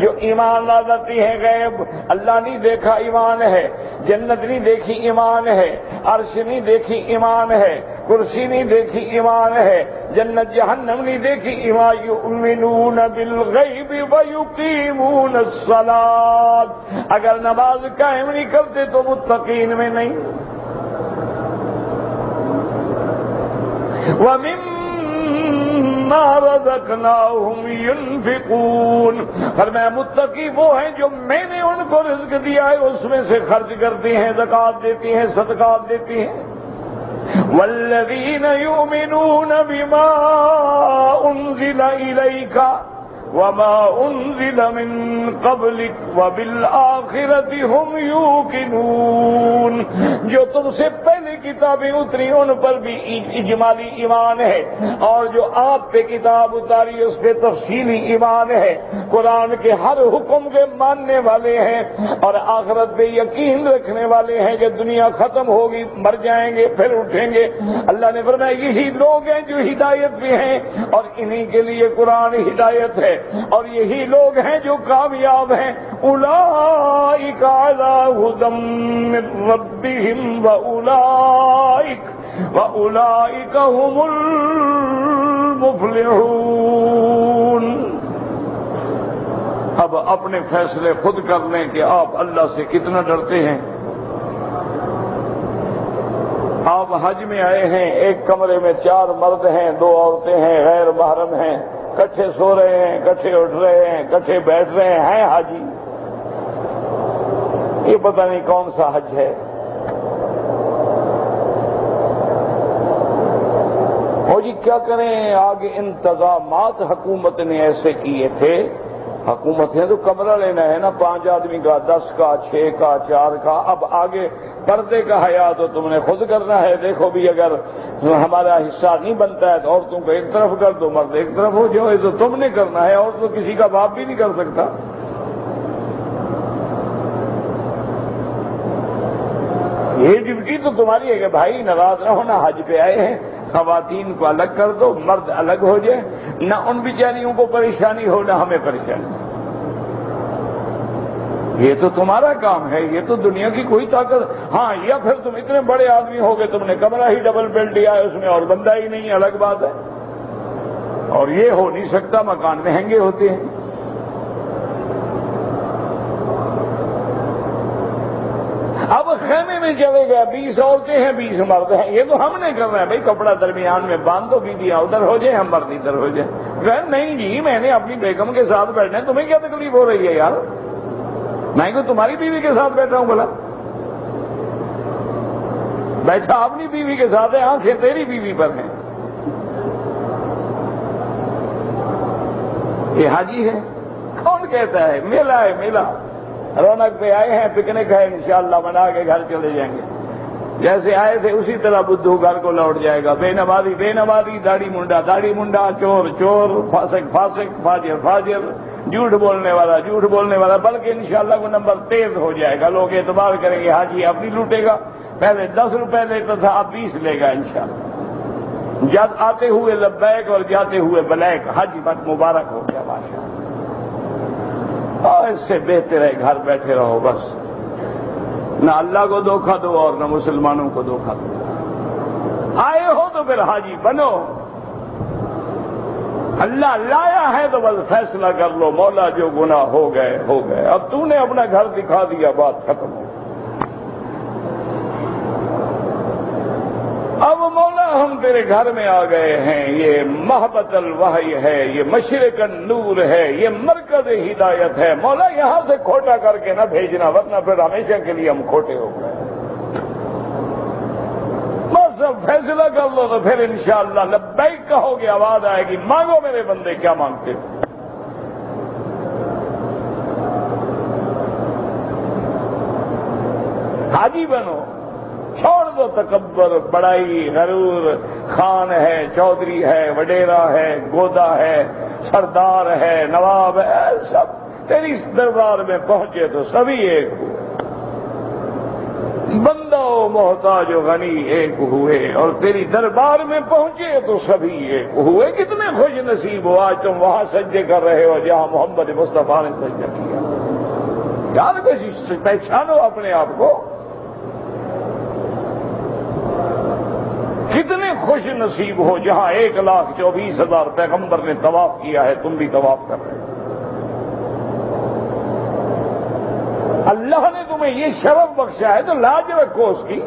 جو ایمان لاتی ہے غیب، اللہ نہیں دیکھا ایمان ہے، جنت نہیں دیکھی ایمان ہے، عرش نہیں دیکھی ایمان ہے، کرسی نہیں دیکھی ایمان ہے، جنت جہنم نہیں دیکھی ایمان۔ یؤمنون بالغیب ویقیمون الصلاۃ، اگر نماز قائم نہیں کرتے تو متقین میں نہیں۔ وَمِمَّا رَزَقْنَاهُمْ يُنْفِقُونَ، فرمایا متقی وہ ہیں جو میں نے ان کو رزق دیا ہے اس میں سے خرچ کرتے ہیں، زکوٰۃ دیتی ہیں، صدقات دیتی ہیں۔ وَالَّذِينَ يُؤْمِنُونَ بِمَا أُنزِلَ إِلَيْكَ وَمَا أُنزِلَ مِن قَبْلِكَ وَبِالْآخِرَةِ هُمْ يُوقِنُونَ، جو تم سے پہلے کتابیں اتری ان پر بھی اجمالی ایمان ہے، اور جو آپ پہ کتاب اتاری اس پہ تفصیلی ایمان ہے، قرآن کے ہر حکم کے ماننے والے ہیں، اور آخرت پہ یقین رکھنے والے ہیں کہ دنیا ختم ہوگی، مر جائیں گے پھر اٹھیں گے۔ اللہ نے فرمایا یہی لوگ ہیں جو ہدایت پہ ہیں، اور انہی کے لیے قرآن ہدایت ہے، اور یہی لوگ ہیں جو کامیاب ہیں۔ اولئک علی ھدی من ربہم وَأُولَئِكَ هُمُ الْمُفْلِحُونَ۔ اب اپنے فیصلے خود کر لیں کہ آپ اللہ سے کتنا ڈرتے ہیں۔ آپ حج میں آئے ہیں، ایک کمرے میں 4 مرد ہیں، 2 عورتیں ہیں، غیر محرم ہیں، کٹھے سو رہے ہیں، کٹھے اٹھ رہے ہیں، کٹھے بیٹھ رہے ہیں حاجی؟ یہ پتہ نہیں کون سا حج ہے۔ اور جی کیا کریں، آگے انتظامات حکومت نے ایسے کیے تھے، حکومت نے تو کمرہ لینا ہے نا، 5 آدمی کا، 10 کا، 6 کا، 4 کا، اب آگے پردے کا حیا تو تم نے خود کرنا ہے۔ دیکھو بھی اگر ہمارا حصہ نہیں بنتا ہے تو عورتوں کو ایک طرف کر دو، مرد ایک طرف ہو جاؤ، یہ تو تم نے کرنا ہے، اور تو کسی کا باپ بھی نہیں کر سکتا۔ یہ ڈیوٹی تو تمہاری ہے کہ بھائی ناراض نہ ہونا، حج پہ آئے ہیں، خواتین کو الگ کر دو، مرد الگ ہو جائے، نہ ان بیچاریوں کو پریشانی ہو نہ ہمیں پریشانی۔ یہ تو تمہارا کام ہے، یہ تو دنیا کی کوئی طاقت۔ ہاں، یا پھر تم اتنے بڑے آدمی ہو گئے، تم نے کمرہ ہی ڈبل بیڈ لیا ہے، اس میں اور بندہ ہی نہیں، الگ بات ہے، اور یہ ہو نہیں سکتا، مکان مہنگے ہوتے ہیں۔ اب خیمے میں چلے گئے، 20 عورتیں ہیں، 20 مرد ہیں، یہ تو ہم نے کرنا ہے بھائی، کپڑا درمیان میں باندھ دو، بیویاں ادھر ہو جائیں، ہم مرد ادھر ہو جائیں۔ نہیں جی، میں نے اپنی بیگم کے ساتھ بیٹھنا ہے، تمہیں کیا تکلیف ہو رہی ہے یار؟ میں کو تمہاری بیوی کے ساتھ بیٹھا ہوں، بولا بیٹھا اپنی بیوی کے ساتھ ہے، آنکھیں تیری بیوی پر ہیں۔ یہ حاجی ہے، کون کہتا ہے؟ میلہ ہے، میلہ، رونق پہ آئے ہیں، پکنک ہے، انشاءاللہ منا کے گھر چلے جائیں گے۔ جیسے آئے تھے اسی طرح بدھو گھر کو لوٹ جائے گا. بے نمازی بے نمازی، داڑھی منڈا، چور چور، فاسق فاسق، فاجر فاجر، جھوٹ بولنے والا، بلکہ انشاءاللہ وہ نمبر تیز ہو جائے گا. لوگ اعتبار کریں گے حاجی اب نہیں لوٹے گا، پہلے 10 روپے لیتا تھا اب 20 لے گا انشاءاللہ. جب آتے ہوئے لبیک اور جاتے ہوئے بلیک، حج بت مبارک ہو گیا ماشاءاللہ. اور اس سے بہتر ہے گھر بیٹھے رہو بس، نہ اللہ کو دھوکہ دو اور نہ مسلمانوں کو دھوکہ دو. آئے ہو تو پھر حاجی بنو، اللہ لایا ہے تو بس فیصلہ کر لو. مولا جو گناہ ہو گئے ہو گئے، اب تو نے اپنا گھر دکھا دیا، بات ختم ہو. اب مولا ہم تیرے گھر میں آ گئے ہیں، یہ محبت الوحی ہے، یہ مشرق النور ہے، یہ مرکز ہدایت ہے. مولا یہاں سے کھوٹا کر کے نہ بھیجنا، ورنہ پھر ہمیشہ کے لیے ہم کھوٹے ہو گئے. بس اب فیصلہ کر لو تو پھر انشاءاللہ لبیک کہو گے، آواز آئے گی مانگو میرے بندے کیا مانگتے ہو. حاجی بنو، چھوڑ دو تکبر، بڑائی، غرور. خان ہے، چودھری ہے، وڈیرا ہے، گودا ہے، سردار ہے، نواب ہے، سب تیری دربار میں پہنچے تو سبھی ایک ہوئے. بندہ و محتاج و غنی ایک ہوئے، اور تیری دربار میں پہنچے تو سبھی ایک ہوئے. کتنے خوش نصیب ہو آج تم وہاں سجدے کر رہے ہو جہاں محمد مصطفیٰ نے سجدہ کیا. یار کچھ پہچانو اپنے آپ کو. کتنے خوش نصیب ہو جہاں 1,24,000 پیغمبر نے طواف کیا ہے، تم بھی طواف کر رہے ہو. اللہ نے تمہیں یہ شرف بخشا ہے تو لاج رکھو اس کی.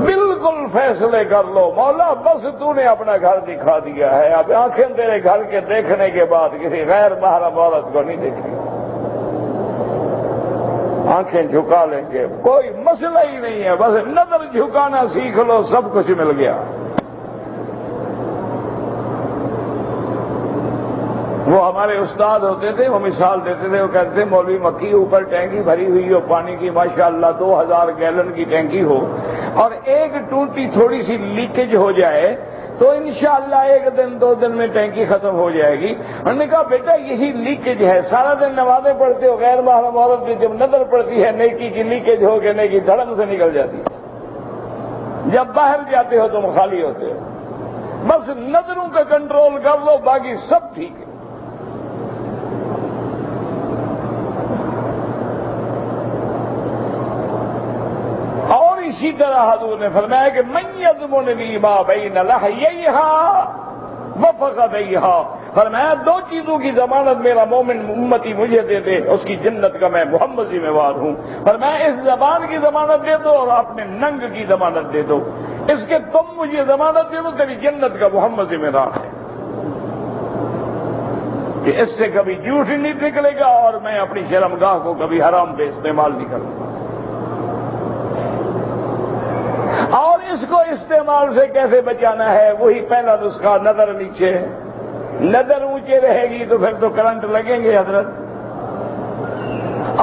بالکل فیصلے کر لو. مولا بس تو نے اپنا گھر دکھا دیا ہے، اب آنکھیں تیرے گھر کے دیکھنے کے بعد کسی غیر محرم عورت کو نہیں دیکھیں گے. آنکھیں جھکا لیں گے، کوئی مسئلہ ہی نہیں ہے. بس نظر جھکانا سیکھ لو، سب کچھ مل گیا. وہ ہمارے استاد ہوتے تھے، وہ مثال دیتے تھے، وہ کہتے تھے مولوی مکی اوپر ٹینکی بھری ہوئی ہو پانی کی ماشاءاللہ 2000 گیلن کی ٹینکی ہو، اور ایک ٹوٹی تھوڑی سی لیکیج ہو جائے تو انشاءاللہ 1 دن 2 دن میں ٹینکی ختم ہو جائے گی. انہوں نے کہا بیٹا یہی لیکیج ہے، سارا دن نمازیں پڑھتے ہو، غیر محرم عورت کی جب نظر پڑتی ہے نیکی کی لیکیج ہو کے نیکی دھڑم سے نکل جاتی ہے. جب باہر جاتے ہو تم خالی ہوتے ہو. بس نظروں کا کنٹرول کر لو، باقی سب ٹھیک ہے. اسی طرح حضور نے فرمایا کہ من یضمننی ما بین لحییہا وفخذیہا، فرمایا 2 چیزوں کی ضمانت میرا مومن امتی مجھے دے دے، اس کی جنت کا میں محمد ذمہ وار ہوں. فرمایا اس زبان کی ضمانت دے دو اور اپنے ننگ کی ضمانت دے دو. اس کے تم مجھے ضمانت دے دو، تیری جنت کا محمد ذمہ دار ہے کہ اس سے کبھی جھوٹ نہیں نکلے گا اور میں اپنی شرمگاہ کو کبھی حرام پہ استعمال نہیں کروں گا. اور اس کو استعمال سے کیسے بچانا ہے؟ وہی پہلا نسخہ، نظر نیچے. نظر اونچے رہے گی تو پھر تو کرنٹ لگیں گے حضرت،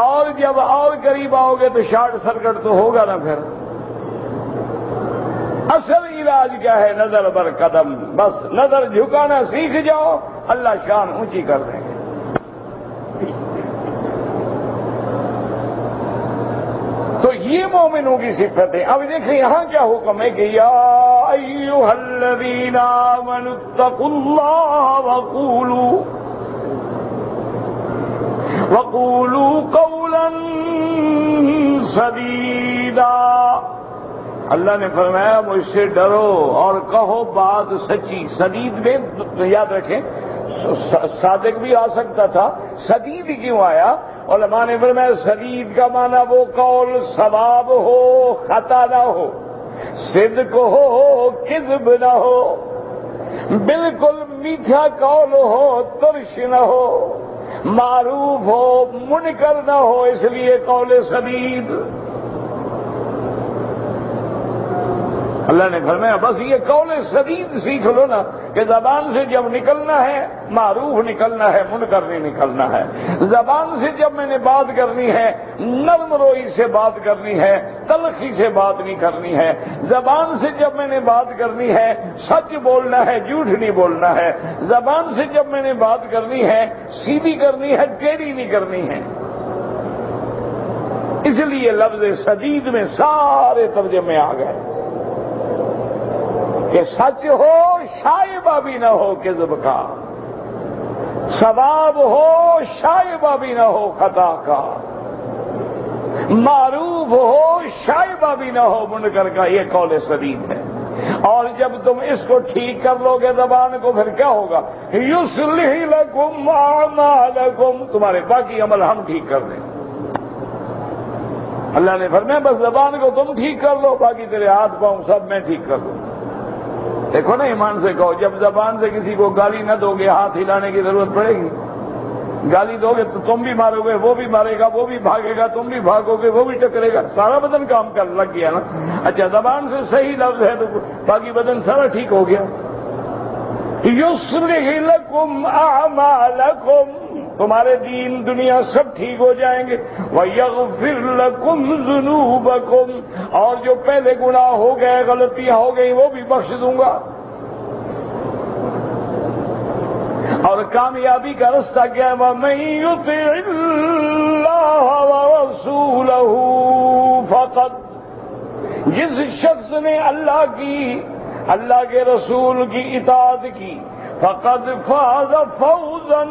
اور جب اور قریب آؤ گے تو شارٹ سرکٹ تو ہوگا نا. پھر اصل علاج کیا ہے؟ نظر بر قدم. بس نظر جھکانا سیکھ جاؤ، اللہ شان اونچی کر دیں گے. تو یہ مومنوں کی صفت ہے. اب دیکھیں یہاں کیا حکم ہے کہ یا ایھا الذین آمنوا اتقوا اللہ وقولوا قولا سدیدا. اللہ نے فرمایا مجھ سے ڈرو اور کہو بات سچی. سدید میں یاد رکھیں صادق بھی آ سکتا تھا، سدید کیوں آیا؟ علماء نے فرمایا سدید کا معنی وہ قول ثواب ہو، خطا نہ ہو، صدق ہو، کذب نہ ہو، بالکل میٹھا قول ہو، ترش نہ ہو، معروف ہو، منکر نہ ہو، اس لیے قول سدید. اللہ نے فرمایا بس یہ قول سدید سیکھ لو نا کہ زبان سے جب نکلنا ہے معروف نکلنا ہے، منکر نہیں نکلنا ہے۔ زبان سے جب میں نے بات کرنی ہے نرم روئی سے بات کرنی ہے، تلخی سے بات نہیں کرنی ہے۔ زبان سے جب میں نے بات کرنی ہے سچ بولنا ہے، جھوٹ نہیں بولنا ہے۔ زبان سے جب میں نے بات کرنی ہے سیدھی کرنی ہے، ٹیڑھی نہیں کرنی ہے۔ اس لیے لفظ سدید میں سارے ترجمے آ گئے کہ سچ ہو شائبہ بھی نہ ہو کذب کا، ثواب ہو شائبہ بھی نہ ہو خطا کا، معروف ہو شائبہ بھی نہ ہو منکر کا، یہ قول سدید ہے۔ اور جب تم اس کو ٹھیک کر لو گے زبان کو، پھر کیا ہوگا؟ یصلح لکم اعمالکم، تمہارے باقی عمل ہم ٹھیک کر دیں۔ اللہ نے فرمایا بس زبان کو تم ٹھیک کر لو، باقی تیرے ہاتھ پاؤں سب میں ٹھیک کر دوں۔ دیکھو نا ایمان سے کہو، جب زبان سے کسی کو گالی نہ دو گے ہاتھ ہلانے کی ضرورت پڑے گی؟ گالی دو گے تو تم بھی مارو گے، وہ بھی مارے گا، وہ بھی بھاگے گا، تم بھی بھاگو گے، وہ بھی ٹکرے گا، سارا بدن کام کر لگ گیا نا۔ اچھا زبان سے صحیح لفظ ہے تو باقی بدن سارا ٹھیک ہو گیا۔ یصلح لکم اعمالکم، تمہارے دین دنیا سب ٹھیک ہو جائیں گے۔ وَيَغْفِرْ لَكُمْ ذُنُوبَكُمْ، اور جو پہلے گناہ ہو گئے غلطیاں ہو گئی وہ بھی بخش دوں گا۔ اور کامیابی کا رستہ کیا ہے؟ وَمَن يُطِعِ اللَّهَ وَرَسُولَهُ فَقَدْ، جس شخص نے اللہ کے رسول کی اطاعت کی، فقد فاز فوزا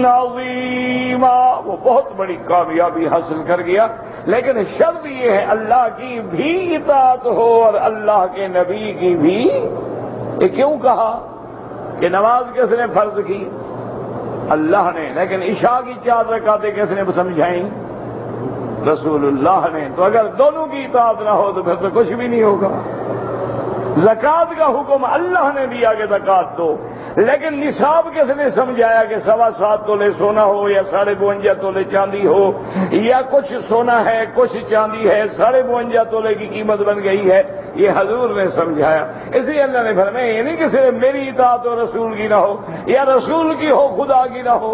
عظیما، وہ بہت بڑی کامیابی حاصل کر گیا۔ لیکن شرط یہ ہے اللہ کی بھی اطاعت ہو اور اللہ کے نبی کی بھی۔ یہ کیوں کہا کہ نماز کس نے فرض کی؟ اللہ نے، لیکن عشاء کی 4 رکعتیں کس نے سمجھائیں؟ رسول اللہ نے۔ تو اگر دونوں کی اطاعت نہ ہو تو پھر تو کچھ بھی نہیں ہوگا۔ زکات کا حکم اللہ نے دیا کہ زکات دو، لیکن نصاب کس نے سمجھایا کہ 7.25 تولے سونا ہو یا 52.5 تولے چاندی ہو، یا کچھ سونا ہے کچھ چاندی ہے، 52.5 تولے کی قیمت بن گئی ہے، یہ حضور نے سمجھایا۔ اس لیے اللہ نے فرمایا یہ نہیں کہ صرف میری اطاعت ہو رسول کی نہ ہو، یا رسول کی ہو خدا کی نہ ہو،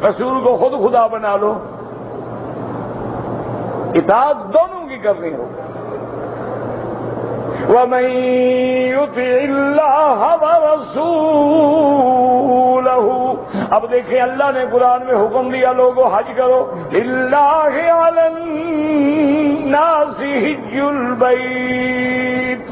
رسول کو خود خدا بنا لو، اطاعت دونوں کی کرنی ہو۔ وَمَن يُطِعِ اللَّهَ وَرَسُولَهُ، اب دیکھیں اللہ نے قرآن میں حکم دیا لوگوں حج کرو۔ لِلَّهِ عَلَى النَّاسِ حِجُّ الْبَيْتِ،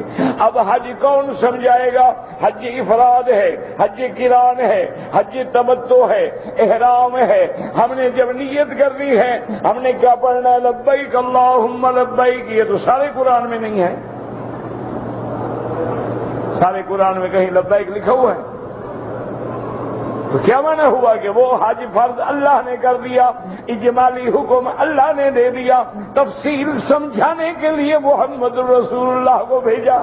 اب حج کون سمجھائے گا؟ حج افراد ہے، حج قران ہے، حج تمتع ہے، احرام ہے۔ ہم نے جب نیت کرنی ہے ہم نے کیا پڑھنا ہے؟ لبیک اللہم لبیک۔ یہ تو سارے قرآن میں نہیں ہے، سارے قرآن میں کہیں لبیک لکھا ہوا ہے؟ تو کیا معنی ہوا کہ وہ حج فرض اللہ نے کر دیا، اجمالی حکم اللہ نے دے دیا، تفصیل سمجھانے کے لیے محمد رسول اللہ کو بھیجا۔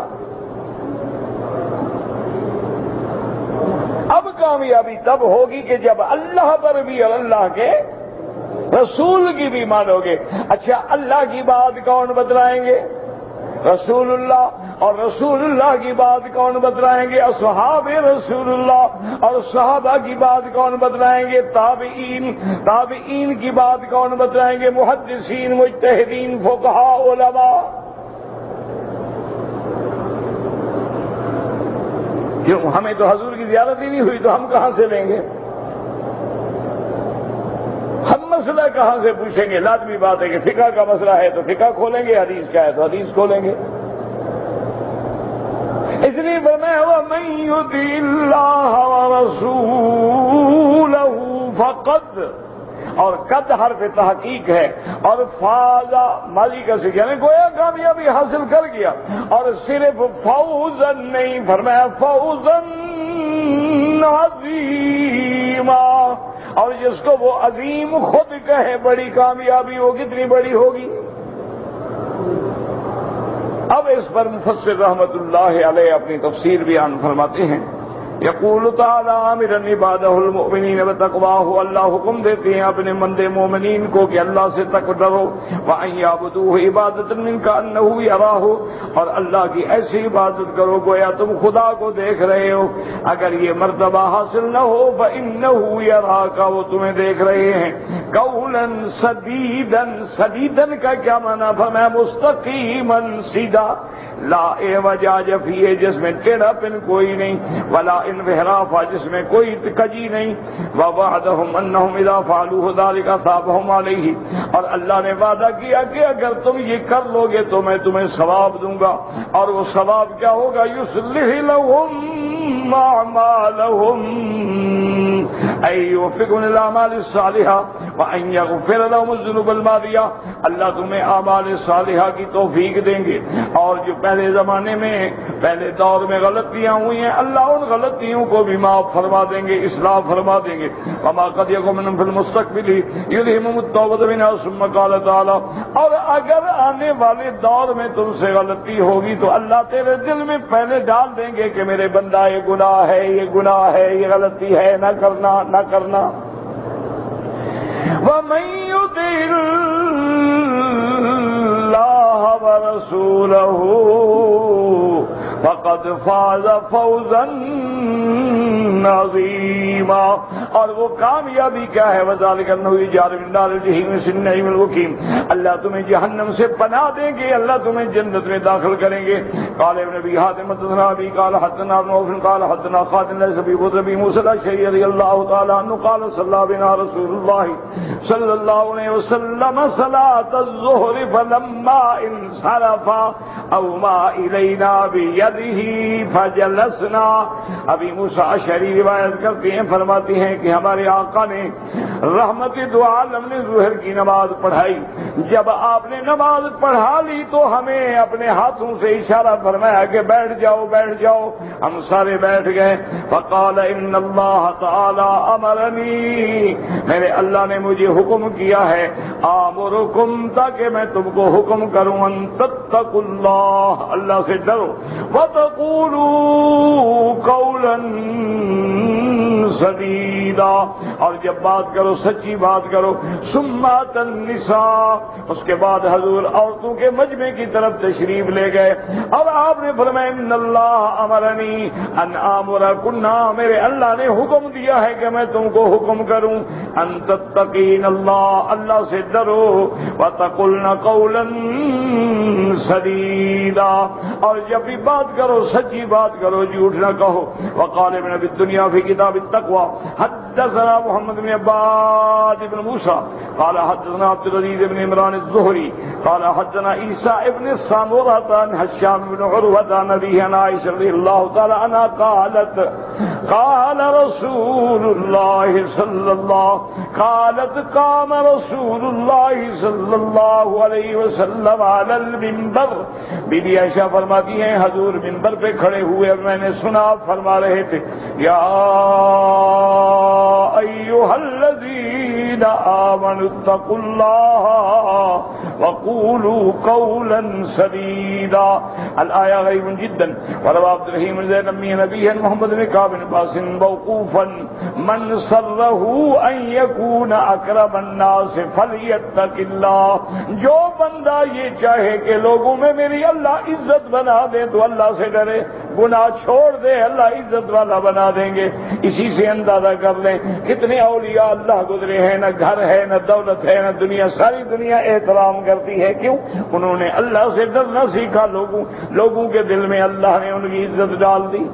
اب کامیابی تب ہوگی کہ جب اللہ پر بھی اور اللہ کے رسول کی بھی مانو گے۔ اچھا اللہ کی بات کون بتلائیں گے؟ رسول اللہ، اور رسول اللہ کی بات کون بتلائیں گے؟ اصحاب رسول اللہ، اور صحابہ کی بات کون بتلائیں گے؟ تابعین، تابعین کی بات کون بتلائیں گے؟ محدثین، مجتہدین، فقہاء، علماء۔ کیوں؟ ہمیں تو حضور کی زیارت ہی نہیں ہوئی تو ہم کہاں سے لیں گے؟ ہم مسئلہ کہاں سے پوچھیں گے؟ لازمی بات ہے کہ فقہ کا مسئلہ ہے تو فقہ کھولیں گے، حدیث کا ہے تو حدیث کھولیں گے۔ اس لیے فرمایا وَمَن يُطِعِ اللَّهَ وَرَسُولَهُ فَقَدْ، اور قد حرف تحقیق ہے، اور فاضا ماضی کا سکھ یعنی گویا کامیابی حاصل کر گیا۔ اور صرف فوزا نہیں، فرمایا فوزا عظیما، اور جس کو وہ عظیم خود کہے بڑی کامیابی وہ کتنی بڑی ہوگی۔ اب اس پر مفسر رحمت اللہ علیہ اپنی تفسیر بیان فرماتے ہیں یقول تعالی امرا عبادہ المؤمنین بتقواہ، اللہ حکم دیتے ہیں اپنے بندے مومنین کو کہ اللہ سے تقوی ڈرو، وان یعبدوہ عبادۃ من کانہ یراہ، اور اللہ کی ایسی عبادت کرو گویا تم خدا کو دیکھ رہے ہو۔ اگر یہ مرتبہ حاصل نہ ہو فانہ یراک، وہ تمہیں دیکھ رہے ہیں۔ قولا سدیدا، سدیدا کا کیا معنی؟ فرمایا مستقیما، سیدھا، لا اعوجاج فیہ، جس میں ٹیڑھا پن کوئی نہیں، ولا انحرافا، جس میں کوئی کجی نہیں۔ ووعدہم انہم اذا فعلوا ذلک اثابہم علیہ، اور اللہ نے وعدہ کیا کہ اگر تم یہ کر لو گے تو میں تمہیں ثواب دوں گا، اور وہ ثواب کیا ہوگا؟ یصلح لہم اعمالہم، ای یوفقہم للاعمال الصالحہ وان یغفر لہم الذنوب الماضیہ، اللہ تمہیں اعمال صالحہ کی توفیق دیں گے، اور جو پہلے زمانے میں پہلے دور میں غلطیاں ہوئی ہیں اللہ ان غلطیوں کو بھی معاف فرما دیں گے، اصلاح فرما دیں گے۔ وما قد یکن منہم فی المستقبل یلہمہم التوبۃ منہا ثم قال تعالی، اور اگر آنے والے دور میں تم سے غلطی ہوگی تو اللہ تیرے دل میں پہلے ڈال دیں گے کہ میرے بندہ یہ گناہ ہے، یہ گناہ ہے، یہ غلطی ہے، نہ کرنا نہ کرنا۔ وَمَن يُطِعِ اللَّهَ وَرَسُولَهُ فَقَدْ فَازَ فَوْزًا عَظِيمًا، اور وہ کامیابی کیا ہے؟ وَذَلِكَ أَنَّهُ يُجَارُ مِن نَارِ الْجَحِيمِ فِي النَّعِيمِ الْمُقِيمِ، اللہ تمہیں جہنم سے پناہ دیں گے، اللہ تمہیں جنت میں داخل کریں گے۔ قال ابن ابي حاتم حدثنا ابي قال حدثنا ابن عوف قال حدثنا خالد بن ابي موسى الاشعري رضي الله تعالى عنه قال صلى بنا رسول الله صلى الله عليه وسلم صلاة الظهر فلما انصرف اوما الينا بيده فجلسنا۔ ابی موسیٰ اشعری روایت کرتے ہیں، فرماتے ہیں کہ ہمارے آقا نے رحمت دو عالم نے ظہر کی نماز پڑھائی، جب آپ نے نماز پڑھا لی تو ہمیں اپنے ہاتھوں سے اشارہ فرمایا کہ بیٹھ جاؤ بیٹھ جاؤ، ہم سارے بیٹھ گئے۔ فقال ان اللہ تعالی امرنی، میرے اللہ نے مجھے حکم کیا ہے، آمرکم، تاکہ میں تم کو حکم کروں، ان تتقوا اللہ، اللہ سے ڈرو، وتقولوا قولا سدیدا، اور جب بات کرو سچی بات کرو۔ ثم اتى النساء، اس کے بعد حضور عورتوں کے مجمع کی طرف تشریف لے گئے، اور آپ نے فرمایا ان اللہ امرنی ان آمرکن، میرے اللہ نے حکم دیا ہے کہ میں تم کو حکم کروں، ان تتقین اللہ، اللہ سے ڈرو، وتقلن قولا سدیدا، اور جب بھی بات کرو سچی بات کرو، جھوٹ نہ کہو۔ وقال ابن ابی الدنیا فی کتاب التقوی حدثنا محمد بن عباد بن موسى قال حدثنا عبد العزيز بن عمران الزهري قال حدثنا عيسى ابن سامورة عن هشام بن عروة عن أبيه عن عائشة رضي الله تعالى عنها قالت قال رسول الله صلى الله قالت قام رسول الله صلى الله عليه وسلم على المنبر، بی بی عائشہ فرماتی ہیں حضور منبر پہ کھڑے ہوئے، میں نے سنا فرما رہے تھے، یا ایھا الذین آمنوا اتقوا اللہ وقولوا قولا سدیدا۔ الآیہ غریب جدا۔ وروى عبد الرحیم بن زید بن نبی محمد بن کعب بن عباس موقوفا من سره ان يكون اقرب الناس فليتق اللہ، جو بندہ یہ چاہے کہ لوگوں میں میری اللہ عزت بنا دے تو اللہ سے ڈرے، گناہ چھوڑ دے، اللہ عزت والا بنا دیں گے۔ اسی سے اندازہ کر لیں کتنے اولیاء اللہ گزرے ہیں، نہ گھر ہے نہ دولت ہے نہ دنیا، ساری دنیا احترام کرتی ہے، کیوں؟ انہوں نے اللہ سے ڈرنا سیکھا، لوگوں کے دل میں اللہ نے ان کی عزت ڈال دی۔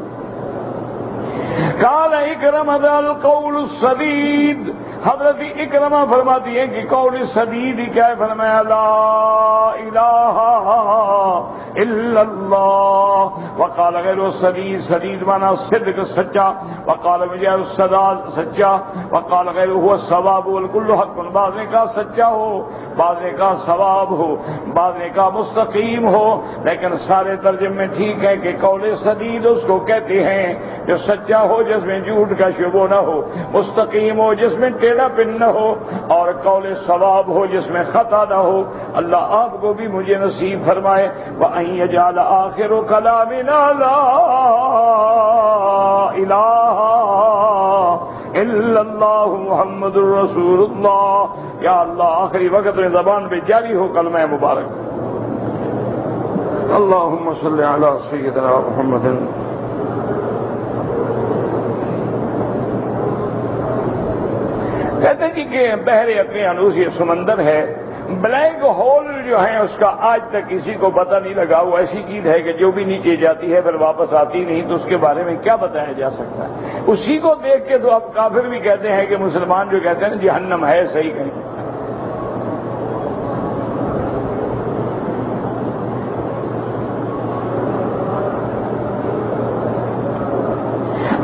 قال اکرمہ القول السدید، حضرت اکرمہ فرماتی ہیں کہ قول سدید کیا ہے؟ فرمایا لا الہ الا اللہ، وقال غیر السدید، سدید مانا صدق سچا، وقال مجھے السداد سچا، وقال غیر هو الصواب والکل حق، بعض نے کہا سچا ہو، بعض نے کہا ثواب ہو، بعض نے کہا مستقیم ہو، لیکن سارے ترجمے میں ٹھیک ہے کہ قول سدید اس کو کہتے ہیں جو سچا ہو، جس میں جھوٹ کا شبہ نہ ہو، مستقیم ہو جس میں ٹیڑھا پن نہ ہو، اور قول ثواب ہو جس میں خطا نہ ہو۔ اللہ آپ کو بھی مجھے نصیب فرمائے۔ وَأَن يَجْعَلَ آخِرُ كَلَامِنَا لَا الہ الا اللہ محمد الرسول اللہ. یا اللہ آخری وقت میں زبان پہ جاری ہو کلمہ مبارک. اللہم صلی علی سیدنا محمد. کہتے ہیں کہ بحر اقیانوس یہ سمندر ہے، بلیک ہول جو ہے اس کا آج تک کسی کو پتہ نہیں لگا. وہ ایسی چیز ہے کہ جو بھی نیچے جاتی ہے پھر واپس آتی نہیں، تو اس کے بارے میں کیا بتایا جا سکتا ہے؟ اسی کو دیکھ کے تو اب کافر بھی کہتے ہیں کہ مسلمان جو کہتے ہیں جہنم ہے صحیح کہیں.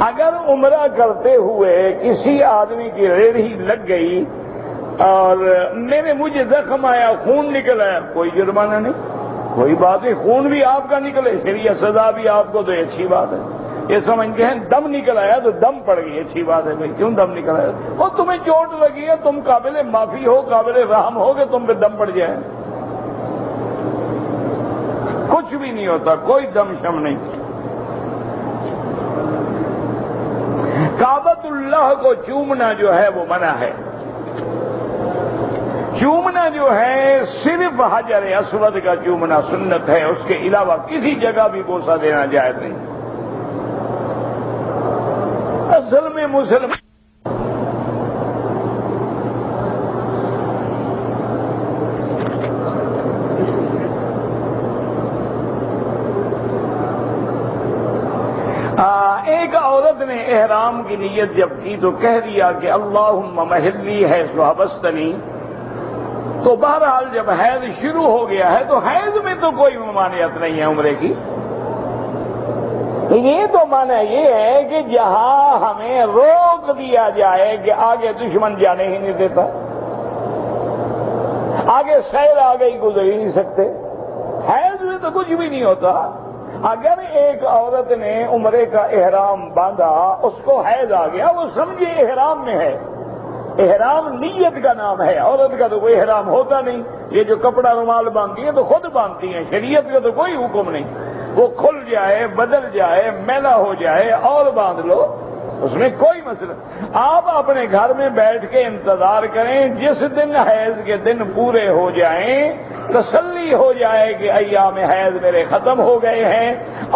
اگر عمرہ کرتے ہوئے کسی آدمی کی ریڑھی لگ گئی اور مجھے زخم آیا، خون نکل آیا، کوئی جرمانہ نہیں، کوئی بات نہیں. خون بھی آپ کا نکلے، شریعت سزا بھی آپ کو، تو اچھی بات ہے. یہ سمجھتے ہیں دم نکل آیا تو دم پڑ گئی، اچھی بات ہے بھائی، کیوں دم نکل آیا؟ اور تمہیں چوٹ لگی ہے، تم قابل معافی ہو، قابل رحم ہو کہ تم پہ دم پڑ جائے. کچھ بھی نہیں ہوتا، کوئی دم شم نہیں. کعبۃ اللہ کو چومنا جو ہے وہ منع ہے. چومنا جو ہے صرف حجر اسود کا چومنا سنت ہے، اس کے علاوہ کسی جگہ بھی بوسہ دینا جائز نہیں. اصل میں مسلمان ایک عورت نے احرام کی نیت جب کی تو کہہ دیا کہ اللہم محلی حیث حبستنی. تو بہرحال جب حیض شروع ہو گیا ہے تو حیض میں تو کوئی ممانعت نہیں ہے عمرے کی. یہ تو معنی یہ ہے کہ جہاں ہمیں روک دیا جائے کہ آگے دشمن جانے ہی نہیں دیتا، آگے سیل آگے ہی گزر ہی نہیں سکتے. حیض میں تو کچھ بھی نہیں ہوتا. اگر ایک عورت نے عمرے کا احرام باندھا، اس کو حیض آ گیا، وہ سمجھے احرام میں ہے. احرام نیت کا نام ہے، عورت کا تو کوئی احرام ہوتا نہیں. یہ جو کپڑا رومال باندھتی ہیں تو خود باندھتی ہیں، شریعت کا تو کوئی حکم نہیں. وہ کھل جائے، بدل جائے، میلا ہو جائے اور باندھ لو، اس میں کوئی مسئلہ. آپ اپنے گھر میں بیٹھ کے انتظار کریں، جس دن حیض کے دن پورے ہو جائیں، تسلی ہو جائے کہ ایام حیض میرے ختم ہو گئے ہیں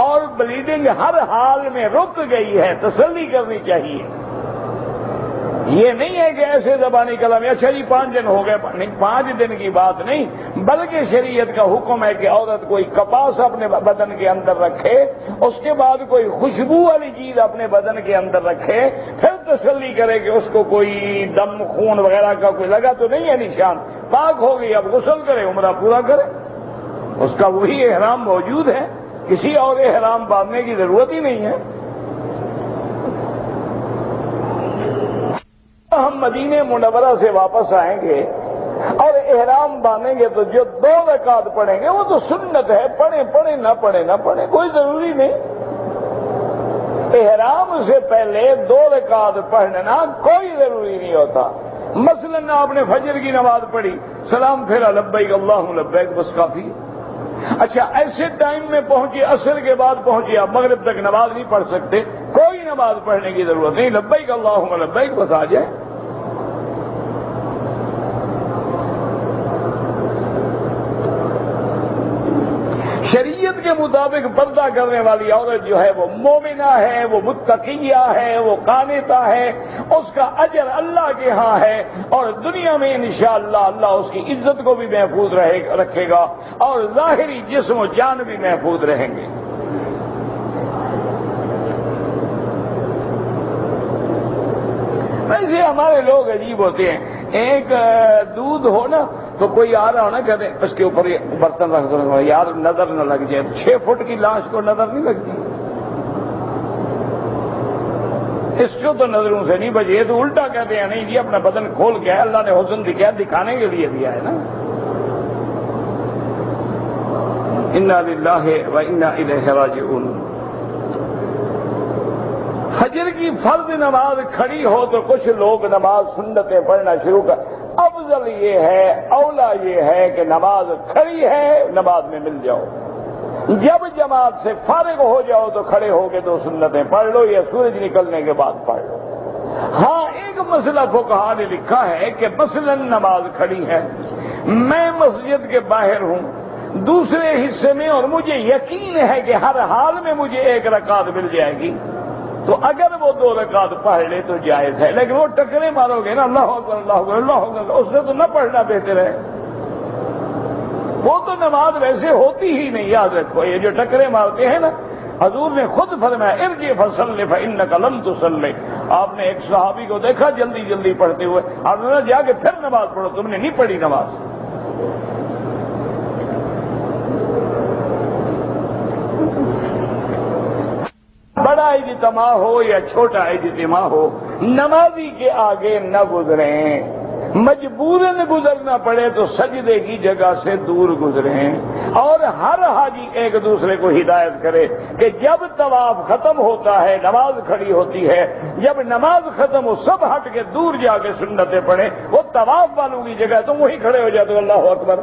اور بلیڈنگ ہر حال میں رک گئی ہے، تسلی کرنی چاہیے. یہ نہیں ہے کہ ایسے زبانی کلام اچھا جی 5 دن ہو گئے، نہیں، 5 دن کی بات نہیں، بلکہ شریعت کا حکم ہے کہ عورت کوئی کپاس اپنے بدن کے اندر رکھے، اس کے بعد کوئی خوشبو والی چیز اپنے بدن کے اندر رکھے، پھر تسلی کرے کہ اس کو کوئی دم خون وغیرہ کا کوئی لگا تو نہیں ہے نشان، پاک ہو گئی، اب غسل کرے، عمرہ پورا کرے. اس کا وہی احرام موجود ہے، کسی اور احرام باندھنے کی ضرورت ہی نہیں ہے. ہم مدینہ منورہ سے واپس آئیں گے اور احرام باندھیں گے تو جو 2 رکعت پڑھیں گے وہ تو سنت ہے، پڑھیں نہ پڑھیں کوئی ضروری نہیں. احرام سے پہلے 2 رکعت پڑھنا کوئی ضروری نہیں ہوتا. مثلا آپ نے فجر کی نماز پڑھی، سلام پھیرا، لبیک اللہم لبیک، بس کافی. اچھا ایسے ٹائم میں پہنچے، عصر کے بعد پہنچے، آپ مغرب تک نماز نہیں پڑھ سکتے، کوئی نماز پڑھنے کی ضرورت نہیں، لبیک اللہم لبیک بس آ جائے. شریعت کے مطابق پردہ کرنے والی عورت جو ہے وہ مومنہ ہے، وہ متقیہ ہے، وہ قانتہ ہے، اس کا اجر اللہ کے ہاں ہے، اور دنیا میں انشاءاللہ اللہ اس کی عزت کو بھی محفوظ رکھے گا اور ظاہری جسم و جان بھی محفوظ رہیں گے. ویسے ہمارے لوگ عجیب ہوتے ہیں، ایک دودھ ہو نا تو کوئی آ رہا ہو نا، کہتے ہیں اس کے اوپر برتن رکھ دو یار نظر نہ لگ جائے. 6 فٹ کی لاش کو نظر نہیں لگتی، اس کو تو نظروں سے نہیں بچے. تو الٹا کہتے ہیں نہیں جی اپنا بدن کھول کے اللہ نے حسن دکھانے کے لیے دیا ہے نا. انا للہ و انا الیہ راجعون. فجر کی فرض نماز کھڑی ہو تو کچھ لوگ نماز سنتیں پڑھنا شروع کر. افضل یہ ہے، اولا یہ ہے کہ نماز کھڑی ہے نماز میں مل جاؤ. جب جماعت سے فارغ ہو جاؤ تو کھڑے ہو کے 2 سنتیں پڑھ لو یا سورج نکلنے کے بعد پڑھ لو۔ ہاں ایک مسئلہ فقہا نے لکھا ہے کہ مثلا نماز کھڑی ہے، میں مسجد کے باہر ہوں دوسرے حصے میں، اور مجھے یقین ہے کہ ہر حال میں مجھے 1 رکعت مل جائے گی، تو اگر وہ 2 رکعت پڑھ لے تو جائز ہے، لیکن وہ ٹکرے مارو گے نا اللہ اکبر اللہ اکبر اللہ اکبر، اس سے تو نہ پڑھنا بہتر ہے۔ وہ تو نماز ویسے ہوتی ہی نہیں، یاد رکھو، یہ جو ٹکرے مارتے ہیں نا، حضور نے خود فرمایا ارجع فصلی فانک لم تصلی۔ آپ نے ایک صحابی کو دیکھا جلدی جلدی پڑھتے ہوئے، آپ نے جا کے پھر نماز پڑھو، تم نے نہیں پڑھی نماز۔ بڑا اجتماع ہو یا چھوٹا اجتماع ہو، نمازی کے آگے نہ گزریں، مجبوراً گزرنا پڑے تو سجدے کی جگہ سے دور گزریں، اور ہر حاجی ایک دوسرے کو ہدایت کرے کہ جب طواف ختم ہوتا ہے نماز کھڑی ہوتی ہے، جب نماز ختم ہو سب ہٹ کے دور جا کے سنتیں پڑھیں، وہ طواف والوں کی جگہ تم وہیں کھڑے ہو جاتے ہو اللہ اکبر۔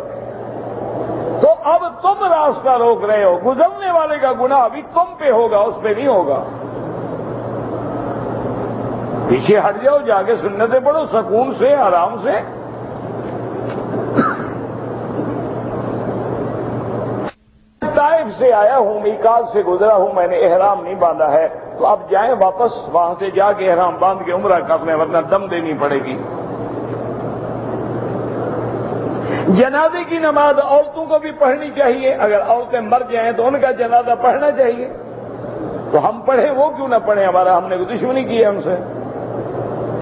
تو اب تم راستہ روک رہے ہو، گزرنے والے کا گناہ بھی تم پہ ہوگا، اس پہ نہیں ہوگا۔ پیچھے ہٹ جاؤ، جا کے سنتیں پڑھو سکون سے آرام سے۔ طائف سے آیا ہوں، میقات سے گزرا ہوں، میں نے احرام نہیں باندھا ہے، تو اب جائیں واپس وہاں سے جا کے احرام باندھ کے عمرہ کر لیں، ورنہ دم دینی پڑے گی۔ جنازے کی نماز عورتوں کو بھی پڑھنی چاہیے، اگر عورتیں مر جائیں تو ان کا جنازہ پڑھنا چاہیے، تو ہم پڑھیں وہ کیوں نہ پڑھیں، ہمارا ہم نے کوئی دشمنی کی ہے ان سے؟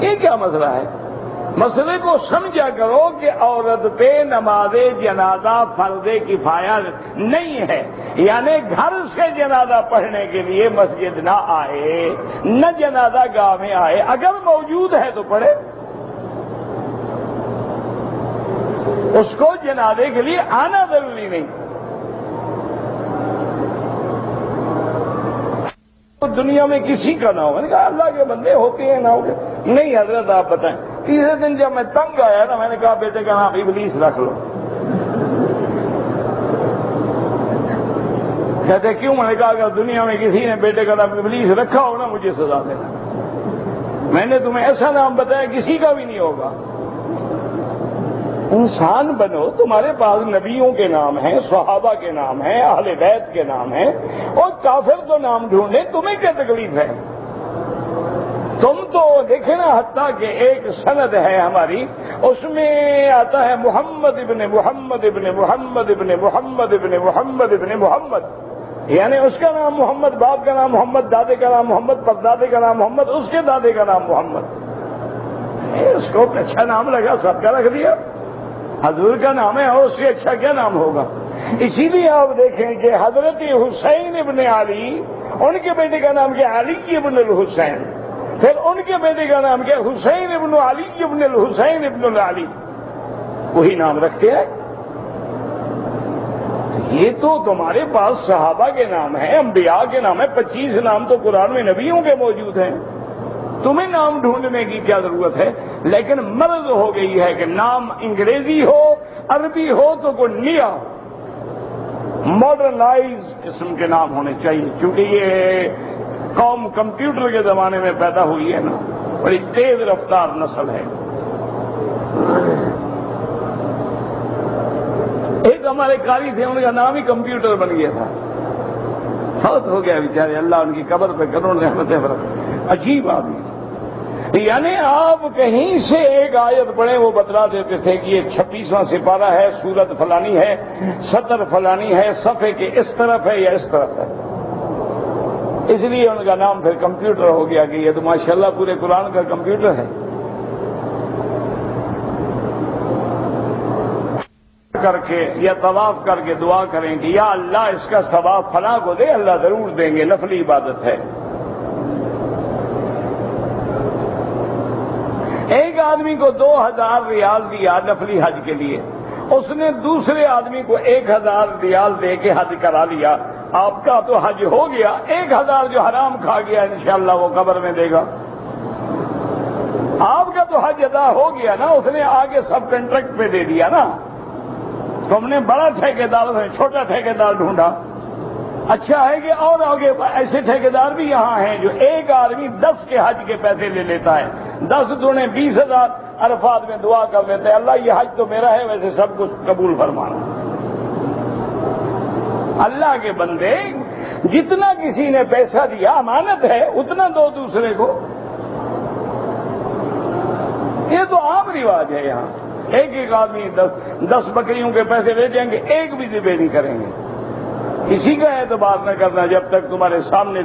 یہ کیا مسئلہ ہے؟ مسئلے کو سمجھا کرو کہ عورت پہ نماز جنازہ فرض کفایہ نہیں ہے، یعنی گھر سے جنازہ پڑھنے کے لیے مسجد نہ آئے، نہ جنازہ گاہ میں آئے، اگر موجود ہے تو پڑھے، اس کو جنازے کے لیے آنا ضروری نہیں۔ دنیا میں کسی کا نہ ہو، میں نے کہا اللہ کے بندے ہوتے ہیں نہ ہوتے نہیں، حضرت آپ بتائیں۔ تیسرے دن جب میں تنگ آیا نا، میں نے کہا بیٹے کا نام ابلیس رکھ لو۔ کہتے کیوں؟ میں نے کہا اگر دنیا میں کسی نے بیٹے کا نام ابلیس رکھا ہو نا مجھے سزا دینا، میں نے تمہیں ایسا نام بتایا کسی کا بھی نہیں ہوگا۔ انسان بنو، تمہارے پاس نبیوں کے نام ہیں، صحابہ کے نام ہیں، اہل بیت کے نام ہیں، اور کافر تو نام ڈھونڈے، تمہیں کیا تکلیف ہے؟ تم تو دیکھیں نا، حتیٰ کہ ایک سند ہے ہماری، اس میں آتا ہے محمد ابن محمد ابن محمد ابن محمد ابن محمد ابن محمد، یعنی اس کا نام محمد، باپ کا نام محمد، دادے کا نام محمد، پردادے کا نام محمد، اس کے دادے کا نام محمد۔ اس کو اچھا نام لگا، سب کا رکھ دیا، حضور کا نام ہے اور اس سے اچھا کیا نام ہوگا؟ اسی لیے آپ دیکھیں کہ حضرت حسین ابن علی، ان کے بیٹے کا نام کیا؟ علی ابن الحسین، پھر ان کے بیٹے کا نام کیا؟ حسین ابن علی ابن الحسین ابن العلی، وہی نام رکھتے ہیں۔ یہ تو تمہارے پاس صحابہ کے نام ہیں، انبیاء کے نام ہیں، 25 نام تو قرآن میں نبیوں کے موجود ہیں، تمہیں نام ڈھونڈنے کی کیا ضرورت ہے؟ لیکن مرض ہو گئی ہے کہ نام انگریزی ہو، عربی ہو تو کوئی نیا ماڈرنائز قسم کے نام ہونے چاہیے، کیونکہ یہ قوم کمپیوٹر کے زمانے میں پیدا ہوئی ہے نا، بڑی تیز رفتار نسل ہے۔ ایک ہمارے قاری تھے، ان کا نام ہی کمپیوٹر بن گیا تھا، فوت ہو گیا بیچارے، اللہ ان کی قبر پہ کروڑ رحمتیں برکت۔ عجیب آدمی، یعنی آپ کہیں سے ایک آیت پڑھیں وہ بتلا دیتے تھے کہ یہ 26واں سپارہ ہے، سورت فلانی ہے، سطر فلانی ہے، صفحے کے اس طرف ہے یا اس طرف ہے، اس لیے ان کا نام پھر کمپیوٹر ہو گیا کہ یہ تو ماشاءاللہ پورے قرآن کا کمپیوٹر ہے۔ کر کے یا طواف کر کے دعا کریں کہ یا اللہ اس کا ثواب فلاں کو دے، اللہ ضرور دیں گے، نفلی عبادت ہے۔ ایک آدمی کو 2000 ریال دیا نفلی حج کے لیے، اس نے دوسرے آدمی کو 1000 ریال دے کے حج کرا لیا، آپ کا تو حج ہو گیا، 1000 جو حرام کھا گیا انشاءاللہ وہ قبر میں دے گا۔ آپ کا تو حج ادا ہو گیا نا، اس نے آگے سب کنٹریکٹ پہ دے دیا نا، تم نے بڑا ٹھیکیدار چھوٹا ٹھیکیدار ڈھونڈا، اچھا ہے کہ اور آگے ایسے ٹھیکیدار بھی یہاں ہیں جو ایک آدمی 10 کے حج کے پیسے لے لیتا ہے، 10 دونے 20,000 عرفات میں دعا کر لیتے ہیں، اللہ یہ حج تو میرا ہے، ویسے سب کچھ قبول فرمانا۔ اللہ کے بندے جتنا کسی نے پیسہ دیا امانت ہے اتنا دو دوسرے کو، یہ تو عام رواج ہے یہاں۔ ایک آدمی 10 بکریوں کے پیسے لے جائیں گے، ایک بھی ذبح نہیں کریں گے۔ کسی کا اعتبار نہ کرنا جب تک تمہارے سامنے